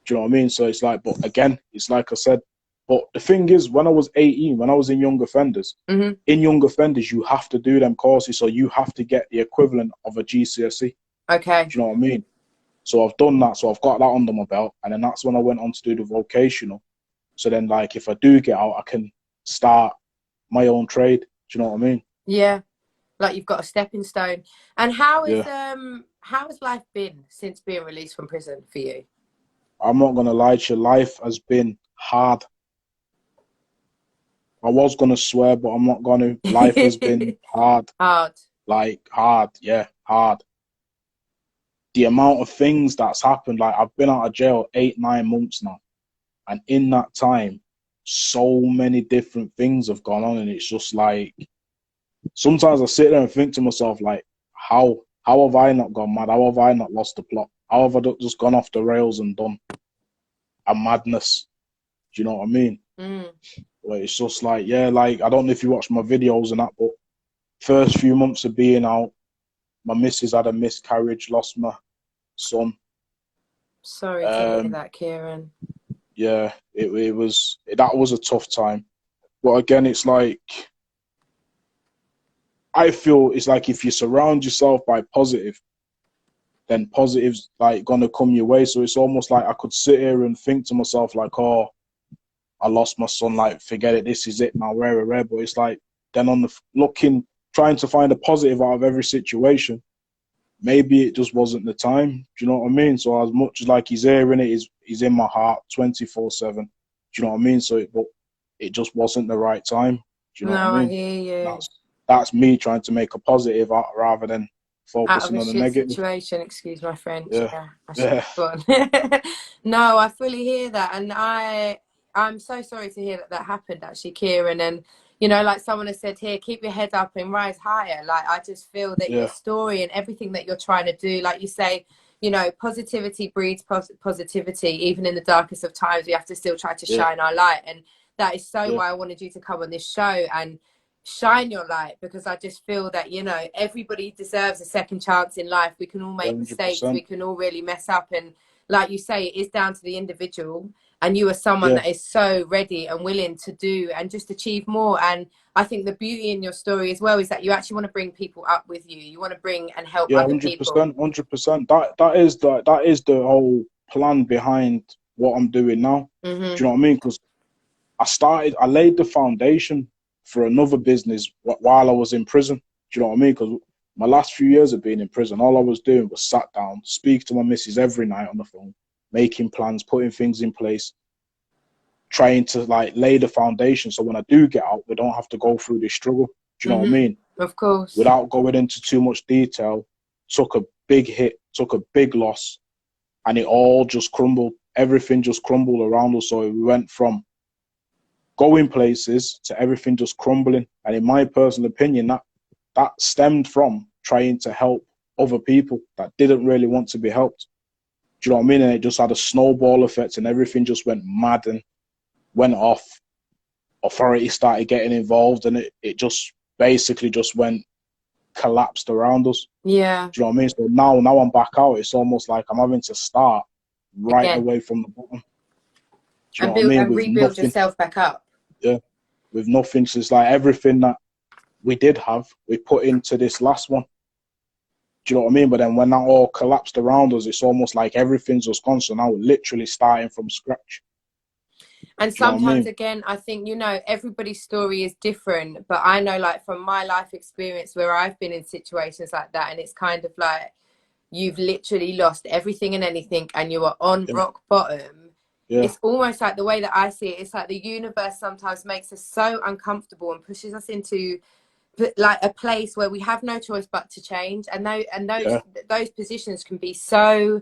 Do you know what I mean? So it's like, but again, it's like I said. But the thing is, when I was 18, when I was in young offenders, Mm-hmm. you have to do them courses, so you have to get the equivalent of a GCSE. Okay. Do you know what I mean? So I've done that. So I've got that under my belt, and then that's when I went on to do the vocational. So then, like, if I do get out, I can start my own trade. Do you know what I mean? Yeah. Like you've got a stepping stone. And Yeah. how has life been since being released from prison for you? I'm not gonna lie to you. Life has been hard. I was gonna swear, but I'm not gonna. Life has been hard. Hard. Like hard. Yeah, hard. The amount of things that's happened. Like I've been out of jail 8, 9 months now, and in that time, so many different things have gone on, and it's just like sometimes I sit there and think to myself, like, how have I not gone mad? How have I not lost the plot? How have I just gone off the rails and done a madness? Do you know what I mean? Mm. Where it's just like, yeah, like I don't know if you watch my videos and that, but first few months of being out, my missus had a miscarriage, lost my son. Sorry to hear Um, that, Kieran. yeah, it was that was a tough time. But again, it's like I feel it's like if you surround yourself by positive, then positive's like gonna come your way. So it's almost like I could sit here and think to myself like, oh, I lost my son, like forget it, this is it now, rare. But it's like then on the looking, trying to find a positive out of every situation. Maybe it just wasn't the time. Do you know what I mean? So as much as like he's hearing it, he's in my heart 24/7. Do you know what I mean? But it just wasn't the right time. Do you know what I No, I mean? hear you. That's me trying to make a positive out rather than Out of focusing a on the shit negative. situation, excuse my French. Yeah, Yeah, I should yeah, have gone. No, I fully hear that, and I'm so sorry to hear that that happened, actually, Kieran. And you know, like someone has said here, keep your head up and rise higher. Like I just feel that your yeah, story and everything that you're trying to do, like you say, you know, positivity breeds positivity. Even in the darkest of times, we have to still try to yeah, shine our light, and that is so yeah, why I wanted you to come on this show and shine your light, because I just feel that, you know, everybody deserves a second chance in life. We can all yeah, make mistakes, 100%. we can all really mess up, and like you say, it is down to the individual, and you are someone Yeah, that is so ready and willing to do and just achieve more. And I think the beauty in your story as well is that you actually want to bring people up with you. You want to bring and help yeah, other people. 100%, 100%. That is the whole plan behind what I'm doing now. Hmm. Do you know what I mean? Because I laid the foundation for another business while I was in prison. Do you know what I mean? Because my last few years of being in prison, all I was doing was sat down, speak to my missus every night on the phone, making plans, putting things in place, trying to like lay the foundation so when I do get out, we don't have to go through this struggle. Do you know what I Hmm. mean? Of course. Without going into too much detail, took a big hit, took a big loss, and it all just crumbled. Everything just crumbled around us. So we went from going places to everything just crumbling. And in my personal opinion, that stemmed from trying to help other people that didn't really want to be helped. Do you know what I mean? And it just had a snowball effect, and everything just went mad and went off. Authorities started getting involved, and it just basically just went collapsed around us. Yeah. Do you know what I mean? So now I'm back out. It's almost like I'm having to start right Again. away from the bottom. Do you And know what I mean? and With rebuild nothing. yourself back up. Yeah. With nothing. So it's like everything that we did have, we put into this last one. Do you know what I mean? But then when that all collapsed around us, it's almost like everything's just gone. So now we're literally starting from scratch. And Do you know what I sometimes, mean? again, I think, you know, everybody's story is different. But I know, like, from my life experience where I've been in situations like that, and it's kind of like you've literally lost everything and anything and you are on rock bottom. Yeah. It's almost like, the way that I see it, it's like the universe sometimes makes us so uncomfortable and pushes us into like a place where we have no choice but to change. And those positions can be so,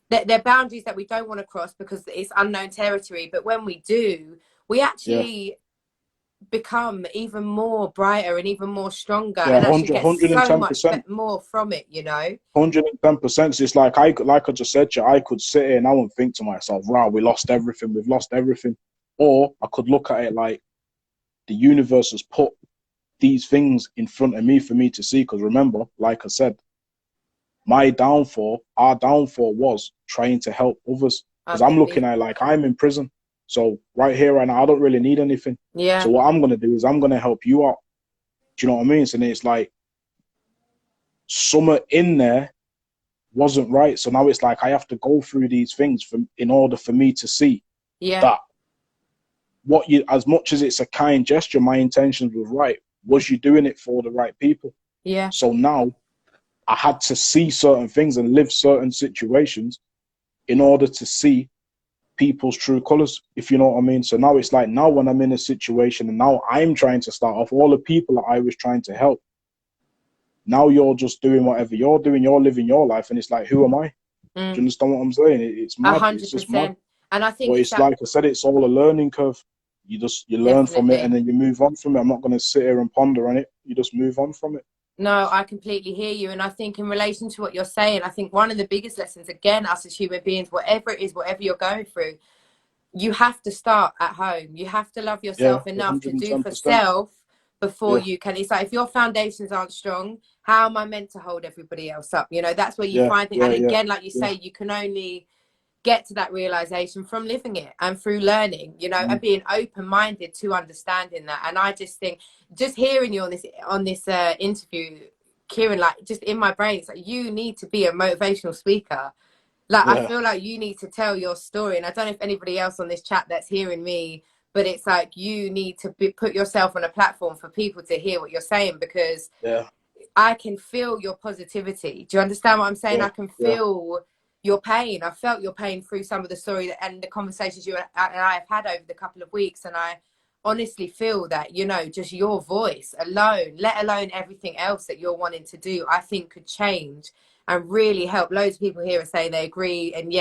they're boundaries that we don't want to cross because it's unknown territory. But when we do, we actually become even more brighter and even more stronger, Yeah, and actually get so much 110%. more from it, you know. 110%. It's like I just said to you, I could sit here now and think to myself, wow, we lost everything, we've lost everything. Or I could look at it like the universe has put these things in front of me for me to see. Because remember, like I said, our downfall was trying to help others. Because I'm looking at it like I'm in prison. So right here, right now, I don't really need anything. Yeah. So what I'm going to do is I'm going to help you out. Do you know what I mean? So it's like summer in there wasn't right. So now it's like I have to go through these things in order for me to see that what you, as much as it's a kind gesture, my intentions were right. Was you doing it for the right people? Yeah. So now I had to see certain things and live certain situations in order to see people's true colors, if you know what I mean. So now it's like, now when I'm in a situation and now I'm trying to start off, all the people that I was trying to help, now you're just doing whatever you're doing, you're living your life, and it's like, who am I? Do you understand what I'm saying? It's mad. 100%. It's just mad. And I think But it's like I said, it's all a learning curve. You learn from it and then you move on from it. I'm not going to sit here and ponder on it. You just move on from it. No, I completely hear you. And I think in relation to what you're saying, I think one of the biggest lessons, again, us as human beings, whatever it is, whatever you're going through, you have to start at home. You have to love yourself enough to do for self before you can. It's like, if your foundations aren't strong, how am I meant to hold everybody else up? You know, that's where you find it. And again, like you say, you can only get to that realization from living it and through learning, you know, and being open-minded to understanding that. And I just think, just hearing you on this interview, Kieran, like, just in my brain, it's like, you need to be a motivational speaker. Like, I feel like you need to tell your story. And I don't know if anybody else on this chat that's hearing me, but it's like, you need to put yourself on a platform for people to hear what you're saying, because I can feel your positivity. Do you understand what I'm saying? I can feel your pain. I felt your pain through some of the story and the conversations you and I have had over the couple of weeks. And I honestly feel that, you know, just your voice alone, let alone everything else that you're wanting to do, I think could change and really help loads of people here and say they agree. And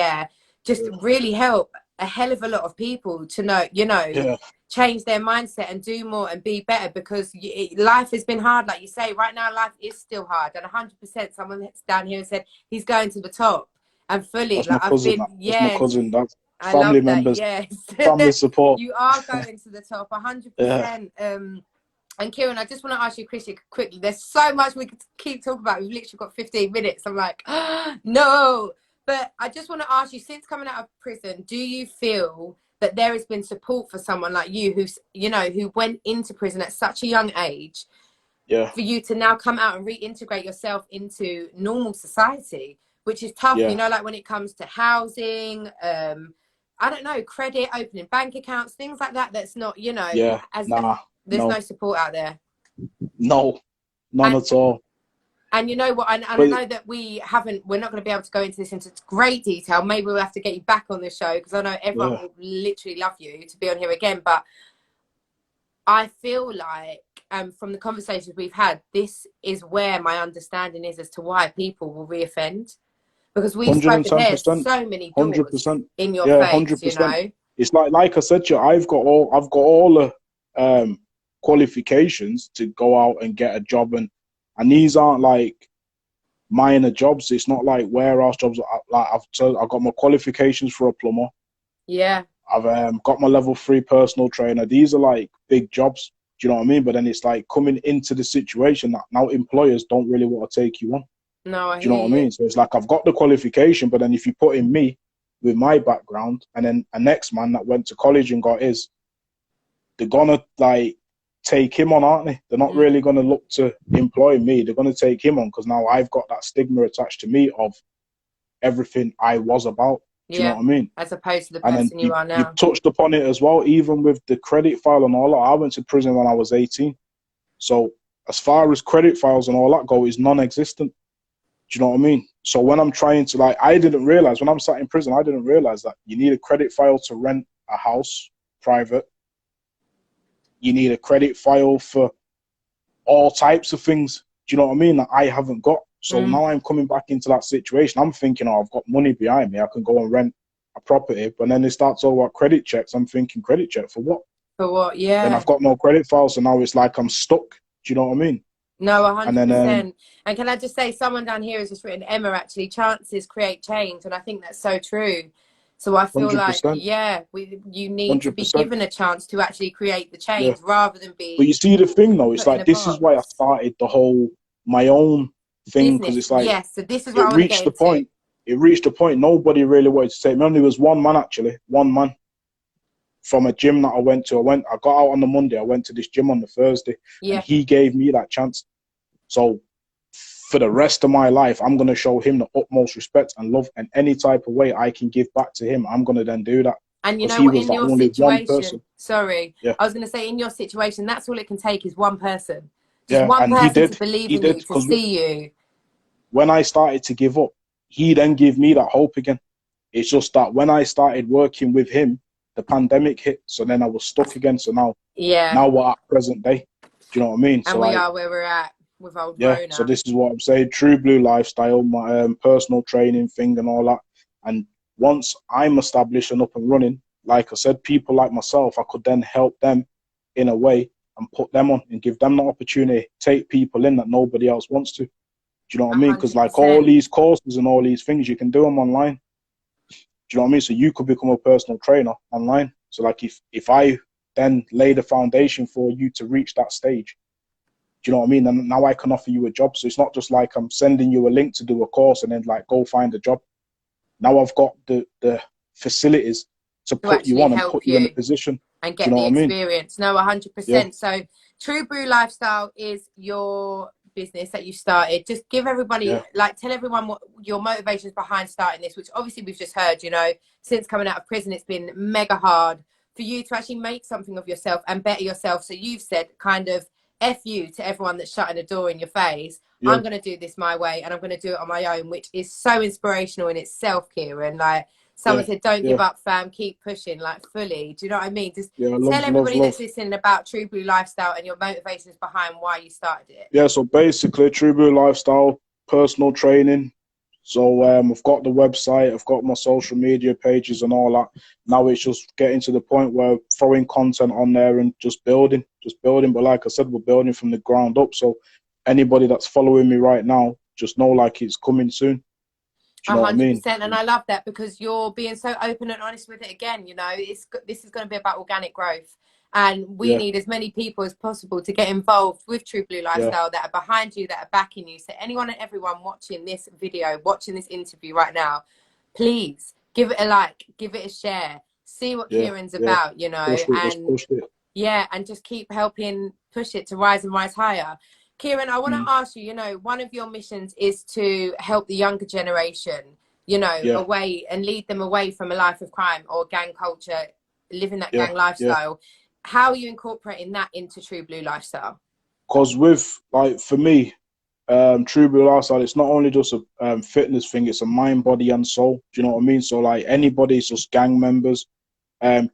just really help a hell of a lot of people to know, you know, change their mindset and do more and be better, because life has been hard. Like you say, right now, life is still hard. And 100%, someone that's down here and said he's going to the top. And fully, That's like, my cousin. That's my cousin. That's family members. Yes. Family support. You are going to the top, 100%. And Kieran, I just want to ask you quickly. There's so much we could keep talking about. We've literally got 15 minutes. I'm like, no. But I just want to ask you, since coming out of prison, do you feel that there has been support for someone like you, who's, you know, who went into prison at such a young age, for you to now come out and reintegrate yourself into normal society, which is tough, you know, like when it comes to housing, I don't know, credit, opening bank accounts, things like that. That's not, you know, there's no support out there. No, none at all. And you know what? And I know that we're not going to be able to go into this into great detail. Maybe we'll have to get you back on the show, because I know everyone will literally love you to be on here again. But I feel like, from the conversations we've had, this is where my understanding is as to why people will reoffend. Because we've spoken, there's so many doors 100%. In your face, 100%. You know. It's like I said to you, I've got all the qualifications to go out and get a job and And these aren't like minor jobs. It's not like warehouse jobs. Like I've got my qualifications for a plumber. Yeah. I've got my level 3 personal trainer. These are like big jobs. Do you know what I mean? But then it's like coming into the situation that now employers don't really want to take you on. No, I Do you know hear what I you. mean? So it's like I've got the qualification, but then if you put in me with my background and then a next man that went to college and got his, they're gonna like take him on, aren't they? They're not really gonna look to employ me. They're gonna take him on because now I've got that stigma attached to me of everything I was about. Do you know Yeah. what I mean? As opposed to the And then person you are you now. touched upon it as well, even with the credit file and all that. I went to prison when I was 18. So as far as credit files and all that go, is non-existent. Do you know what I mean? So when I'm trying to, like, I didn't realize when I'm sat in prison, I didn't realize that you need a credit file to rent a house private. You need a credit file for all types of things. Do you know what I mean? That I haven't got. So now I'm coming back into that situation. I'm thinking, oh, I've got money behind me. I can go and rent a property. But then they start talking about credit checks. I'm thinking, credit check for what? For what? Then Yeah. I've got no credit file. So now it's like I'm stuck. Do you know what I mean? No, And then 100%. And can I just say, someone down here has just written, Emma, actually, chances create change. And I think that's so true. So I feel like, 100%, yeah, you need to be 100%. given a chance to actually create the Yeah. change rather than But be you see the thing though, it's put in like a this is why I box. started the whole my own thing because Business. it's like Yes. So this is what I it want to get reached the into. point. It reached the point nobody really wanted to take me on. There was one man actually, one man from a gym that I went to. I got out on the Monday. I went to this gym on the Thursday, and Yeah. he gave me that chance. So for the rest of my life, I'm gonna show him the utmost respect and love, and any type of way I can give back to him, I'm gonna then do that And you because know he what, was in the your only one situation, person. sorry, Yeah, I was going to say, in your situation, that's all it can take is one person. Just yeah, one and he person to did. believe He in you, did to because see you. when I started to give up, he then gave me that hope again. It's just that when I started working with him, the pandemic hit. So then I was stuck again. So Yeah. now we're at present day. Do you know what I mean? And So we like, are where we're at with old yeah. So Rona. this is what I'm saying. Trublu Lyfstyle, my personal training thing and all that. And once I'm established and up and running, like I said, people like myself, I could then help them in a way and put them on and give them the opportunity, take people in that nobody else wants to. Do you know what I mean? Because like all 100%. these courses and all these things, you can do them online. Do you know what I mean? So you could become a personal trainer online. So like if I then lay the foundation for you to reach that stage, do you know what I mean? And now I can offer you a job. So it's not just like I'm sending you a link to do a course and then like go find a job. Now I've got the facilities to To put you actually on and help put you in a you position. and Do you get know the what I mean? experience. No, Yeah, 100%. So Trublu Lifestyle is your business that you started. Just give everybody, yeah, like, tell everyone what your motivations behind starting this, which obviously we've just heard, you know, since coming out of prison, it's been mega hard for you to actually make something of yourself and better yourself. So you've said kind of F you to everyone that's shutting a door in your face. yeah, I'm going to do this my way and I'm going to do it on my own, which is so inspirational in itself, Kieran. Like, someone yeah, said, don't give yeah, up, fam, keep pushing, like, fully. Do you know what I mean? Just yeah. tell Love, love, everybody that's love. listening about Trublu Lifestyle and your motivations behind why you started it. Yeah, so basically Trublu Lifestyle, personal training. So I've got the website, I've got my social media pages and all that. Now it's just getting to the point where throwing content on there and just building. But like I said, we're building from the ground up. So anybody that's following me right now, just know like it's coming soon. Do you know what I mean? 100%. And I love that because you're being so open and honest with it again. You know, this is going to be about organic growth. And we Yeah, need as many people as possible to get involved with Trublu yeah, Lifestyle that are behind you, that are backing you. So anyone and everyone watching this video, watching this interview right now, please give it a like, give it a share, see what yeah, Kieran's yeah. about, you know, Push it, just and push it. yeah, and just keep helping push it to rise and rise higher. Kieran, I want to Mm, ask you, you know, one of your missions is to help the younger generation, you know, yeah, away and lead them away from a life of crime or gang culture, living that yeah, gang yeah. lifestyle. How are you incorporating that into Trublu Lifestyle? Because with like for me, Trublu Lifestyle, it's not only just a fitness thing; it's a mind, body, and soul. Do you know what I mean? So like anybody, it's just gang members,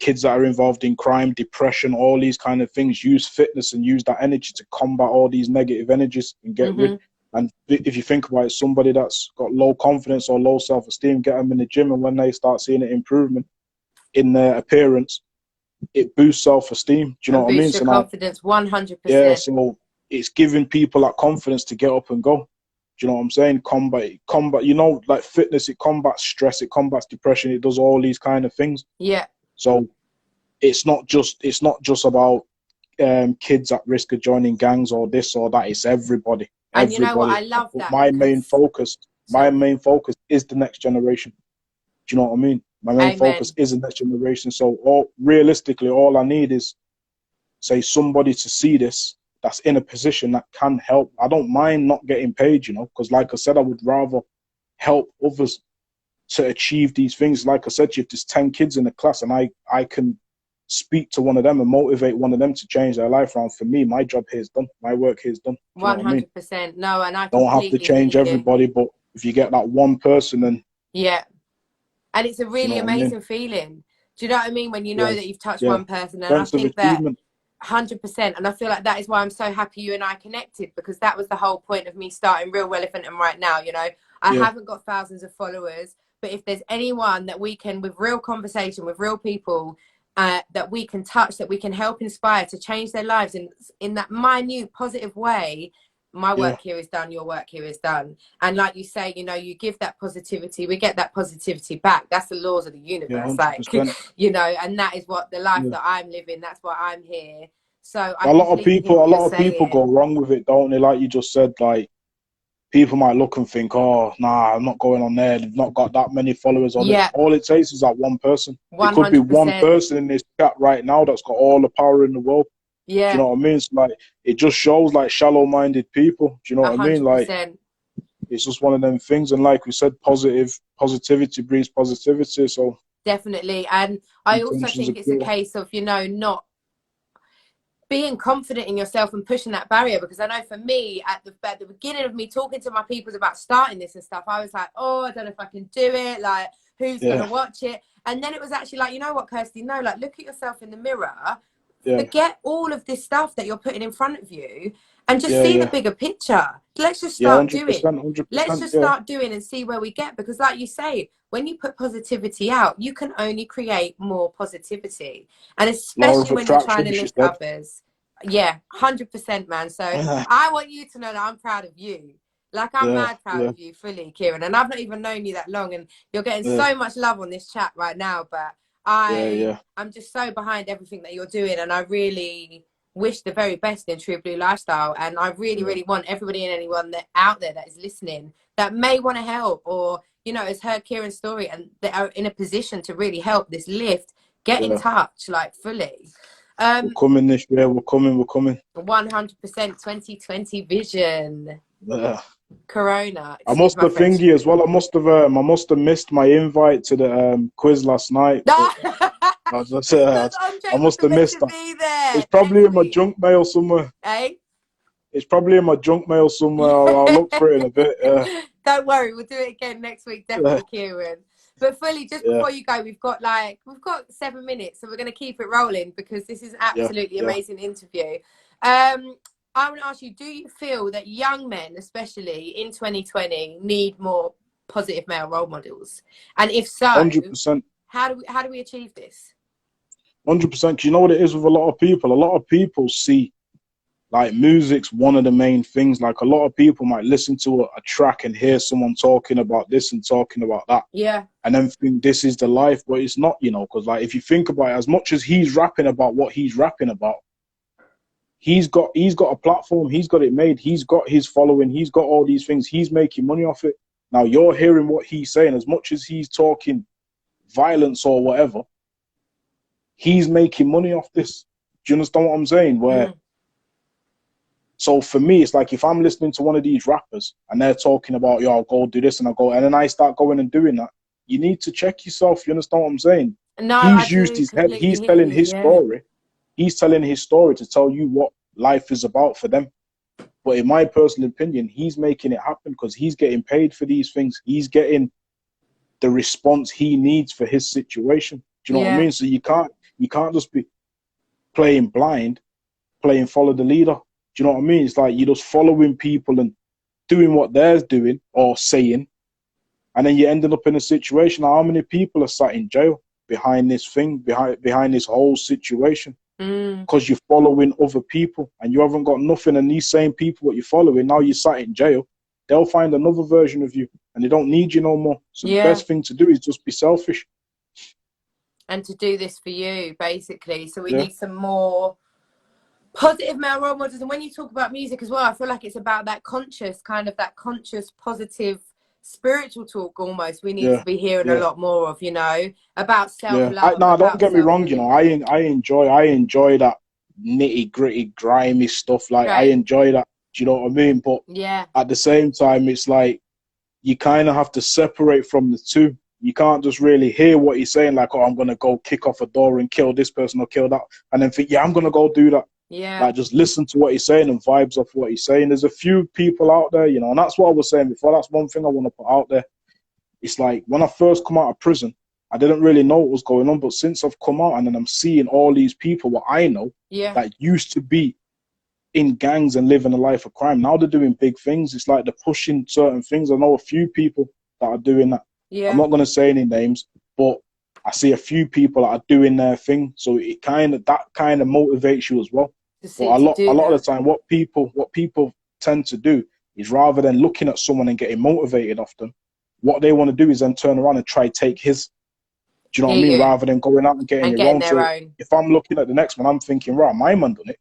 kids that are involved in crime, depression, all these kind of things. Use fitness and use that energy to combat all these negative energies and get rid. And if you think about it, somebody that's got low confidence or low self-esteem, get them in the gym, and when they start seeing an improvement in their appearance, it boosts self-esteem. Do you know And what I mean? boost your So now, confidence yeah, 100%. so it's giving people that confidence to get up and go. Do you know what I'm saying? Combat, you know, like fitness, it combats stress, it combats depression, it does all these kind of things. Yeah. So it's not just about kids at risk of joining gangs or this or that. It's everybody. And you know what? I love that. My main focus is the next generation. Do you know what I mean? My main focus is the next generation. So realistically, all I need is, say, somebody to see this that's in a position that can help. I don't mind not getting paid, you know, because like I said, I would rather help others to achieve these things. Like I said, if there's 10 kids in the class and I can speak to one of them and motivate one of them to change their life around, for me, my job here is done. My work here is done. 100%. No, and I don't have to change everybody, but if you get that one person, then yeah. And it's a really amazing feeling. Do you know what I mean? When you know that you've touched one person, and I think that 100%. And I feel like that is why I'm so happy you and I connected, because that was the whole point of me starting Real Relevant. And right now, you know, I haven't got thousands of followers, but if there's anyone that we can, with real conversation, with real people, that we can touch, that we can help inspire to change their lives in that minute positive way, my work here is done, your work here is done. And like you say, you know, you give that positivity, we get that positivity back. That's the laws of the universe, like, you know, and that is what the life that I'm living, that's why I'm here. So a lot of people go wrong with it, don't they? Like you just said, like, people might look and think, oh, nah, I'm not going on there, they've not got that many followers on it. All it takes is that one person. 100%. It could be one person in this chat right now that's got all the power in the world. Yeah. Do you know what I mean? It's like, it just shows like shallow-minded people. Do you know what 100%. I mean? Like, it's just one of them things. And like we said, positivity breeds positivity. So definitely. And I also think it's a case of, you know, not being confident in yourself and pushing that barrier. Because I know for me, at the beginning of me talking to my people about starting this and stuff, I was like, oh, I don't know if I can do it. Like, who's going to watch it? And then it was actually like, you know what, Kirsty? No, like, look at yourself in the mirror. Forget all of this stuff that you're putting in front of you and just see the bigger picture. Let's just start doing. 100%, let's just start doing and see where we get. Because like you say, when you put positivity out, you can only create more positivity. And especially when you're trying to lift others. Yeah, 100%, man. So I want you to know that I'm proud of you. Like, I'm mad proud of you fully, Kieran. And I've not even known you that long. And you're getting so much love on this chat right now. But I'm just so behind everything that you're doing, and I really wish the very best in Trublu Lyfstyle. And I really, really want everybody and anyone that out there that is listening that may want to help, or, you know, has heard Kieran's story and that are in a position to really help this lift, get in touch, like, fully. We're coming this year. We're coming. 100% 2020 vision. Corona. I must have thingy as well. I must have missed my invite to the quiz last night. I must have missed that. It's probably in my junk mail somewhere. It's probably in my junk mail somewhere. I'll look for it in a bit. Don't worry, we'll do it again next week, definitely, Kieran. But fully, just before you go, we've got 7 minutes, so we're going to keep it rolling because this is absolutely amazing interview. I want to ask you, do you feel that young men, especially in 2020, need more positive male role models? And if so, 100%. How do we achieve this? 100%. Because you know what it is with a lot of people? A lot of people see, like, music's one of the main things. Like, a lot of people might listen to a track and hear someone talking about this and talking about that. Yeah. And then think this is the life, but it's not, you know, because, like, if you think about it, as much as he's rapping about what he's rapping about, he's got a platform, he's got it made, he's got his following, he's got all these things, he's making money off it. Now you're hearing what he's saying, as much as he's talking violence or whatever, he's making money off this. Do you understand what I'm saying? So for me, it's like, if I'm listening to one of these rappers and they're talking about, yo, I'll go do this and then I start going and doing that, you need to check yourself. You understand what I'm saying? No, he's used his head, he's telling his story. He's telling his story to tell you what life is about for them. But in my personal opinion, he's making it happen because he's getting paid for these things. He's getting the response he needs for his situation. Do you know what I mean? So you can't just be playing blind, playing follow the leader. Do you know what I mean? It's like you're just following people and doing what they're doing or saying, and then you're ending up in a situation. How many people are sat in jail behind this thing, behind this whole situation? because you're following other people and you haven't got nothing. And these same people what you're following, now you're sat in jail, they'll find another version of you and they don't need you no more. So the best thing to do is just be selfish. And to do this for you, basically. So we need some more positive male role models. And when you talk about music as well, I feel like it's about that conscious, positive, spiritual talk almost. We need to be hearing a lot more of, you know, about self-love. No, don't get me wrong, you know, I enjoy that nitty-gritty, grimy stuff. Like, I enjoy that, do you know what I mean? But at the same time, it's like, you kind of have to separate from the two. You can't just really hear what he's saying, like, oh, I'm going to go kick off a door and kill this person or kill that, and then think, yeah, I'm going to go do that. Like, just listen to what he's saying and vibes off what he's saying. There's a few people out there, you know, and that's what I was saying before. That's one thing I want to put out there. It's like, when I first come out of prison, I didn't really know what was going on, but since I've come out and then I'm seeing all these people, what I know, that used to be in gangs and living a life of crime, now they're doing big things. It's like they're pushing certain things. I know a few people that are doing that. I'm not going to say any names, but I see a few people that are doing their thing. So that kind of motivates you as well. But a lot of the time, what people tend to do is, rather than looking at someone and getting motivated off them, what they want to do is then turn around and try to take his. Do you know what I mean? Rather than going out and getting your own. So if I'm looking at the next one, I'm thinking, right, my man done it.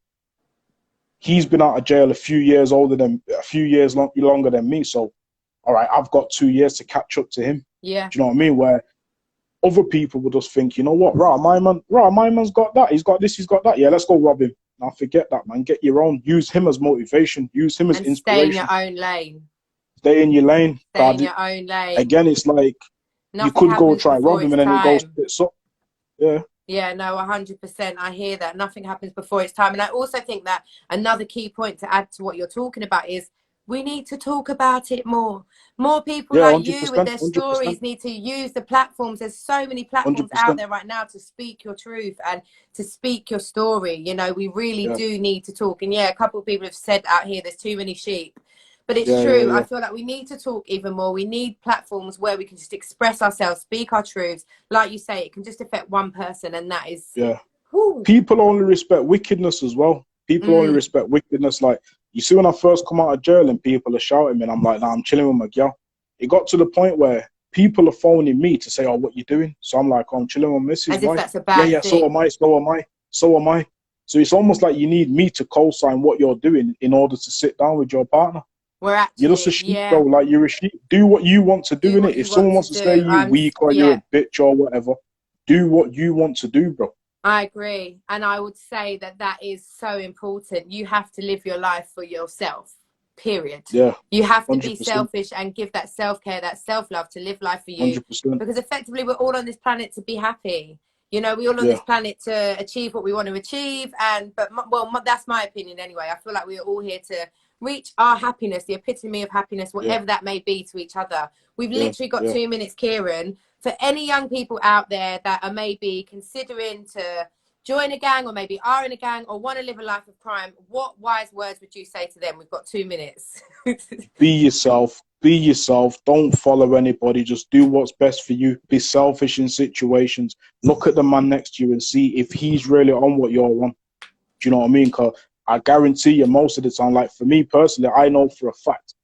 He's been out of jail a few years longer than me. So, all right, I've got 2 years to catch up to him. Do you know what I mean? Where other people will just think, you know what, my man's got that. He's got this, he's got that. Yeah, let's go rob him. Now forget that, man. Get your own. Use him as motivation. Use him as inspiration. Stay in your own lane. Stay in your lane. Stay in your own lane. Again, it's like, you could go try rob him and then it goes bits up. Yeah, no, 100%. I hear that. Nothing happens before its time. And I also think that another key point to add to what you're talking about is, we need to talk about it more. More people like you with their stories 100%. need to use the platforms. There's so many platforms 100%. out there right now to speak your truth and to speak your story. You know, we really do need to talk. And a couple of people have said out here, there's too many sheep. But it's true. I feel like we need to talk even more. We need platforms where we can just express ourselves, speak our truths. Like you say, it can just affect one person, and that is... People only respect wickedness as well. People only respect wickedness. Like, you see, when I first come out of jail and people are shouting me, and I'm like, nah, I'm chilling with my girl. It got to the point where people are phoning me to say, oh, what you doing? So I'm like, oh, I'm chilling with Mrs. As if that's a bad thing. So am I. So it's almost like you need me to co-sign what you're doing in order to sit down with your partner. You're just a sheep, though. Like, you're a sheep. Do what you want to do in it. If someone wants to say you're weak or you're a bitch or whatever, do what you want to do, bro. I agree. And I would say that that is so important. You have to live your life for yourself, period. Yeah. You have to 100%. be selfish and give that self-care, that self-love to live life for you. 100%. Because effectively, we're all on this planet to be happy. You know, we're all on this planet to achieve what we want to achieve. But that's my opinion anyway. I feel like we're all here to reach our happiness, the epitome of happiness, whatever that may be to each other. We've literally got 2 minutes, Kieran. For any young people out there that are maybe considering to join a gang, or maybe are in a gang, or want to live a life of crime, what wise words would you say to them? We've got 2 minutes. Be yourself. Be yourself. Don't follow anybody. Just do what's best for you. Be selfish in situations. Look at the man next to you and see if he's really on what you're on. Do you know what I mean? Because I guarantee you, most of the time, like for me personally, I know for a fact,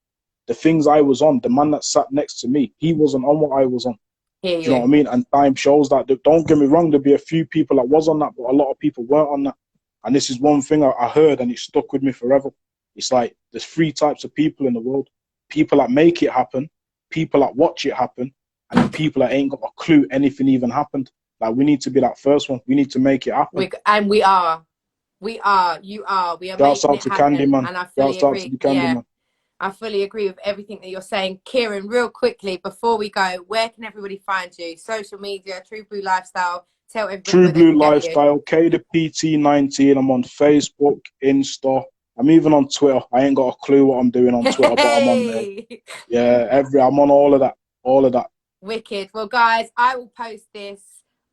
the things I was on, the man that sat next to me, he wasn't on what I was on. Do you know what I mean? And time shows that. Don't get me wrong, there'll be a few people that was on that, but a lot of people weren't on that. And this is one thing I heard, and it stuck with me forever. It's like, there's 3 types of people in the world. People that make it happen, people that watch it happen, and then people that ain't got a clue anything even happened. Like, we need to be that first one. We need to make it happen. We are. We are making it happen. Candyman. And I fully agree. I fully agree with everything that you're saying. Kieran, real quickly, before we go, where can everybody find you? Social media, Trublu Lyfstyle. Tell everybody. Trublu Lyfstyle, K the Pt1. I'm on Facebook, Insta. I'm even on Twitter. I ain't got a clue what I'm doing on Twitter, but I'm on there. Yeah, I'm on all of that. Wicked. Well, guys, I will post this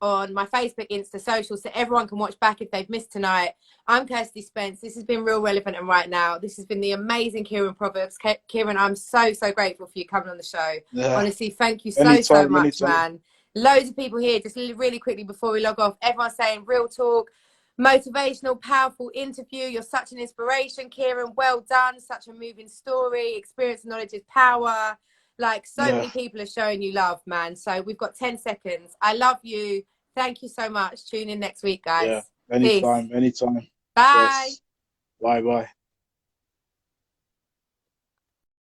on my Facebook, Insta, social, so everyone can watch back if they've missed tonight. I'm Kirsty Spence. This has been Real Relevant and Right Now. This has been the amazing Kieran Proverbs. Kieran, I'm so grateful for you coming on the show. Honestly, thank you so much, man. Loads of people here. Just really quickly before we log off, everyone's saying real talk. Motivational, powerful interview. You're such an inspiration, Kieran. Well done. Such a moving story. Experience and knowledge is power. Like, so many people are showing you love, man. So we've got 10 seconds. I love you. Thank you so much. Tune in next week, guys. Yeah. Peace. Anytime. Bye. Yes. Bye.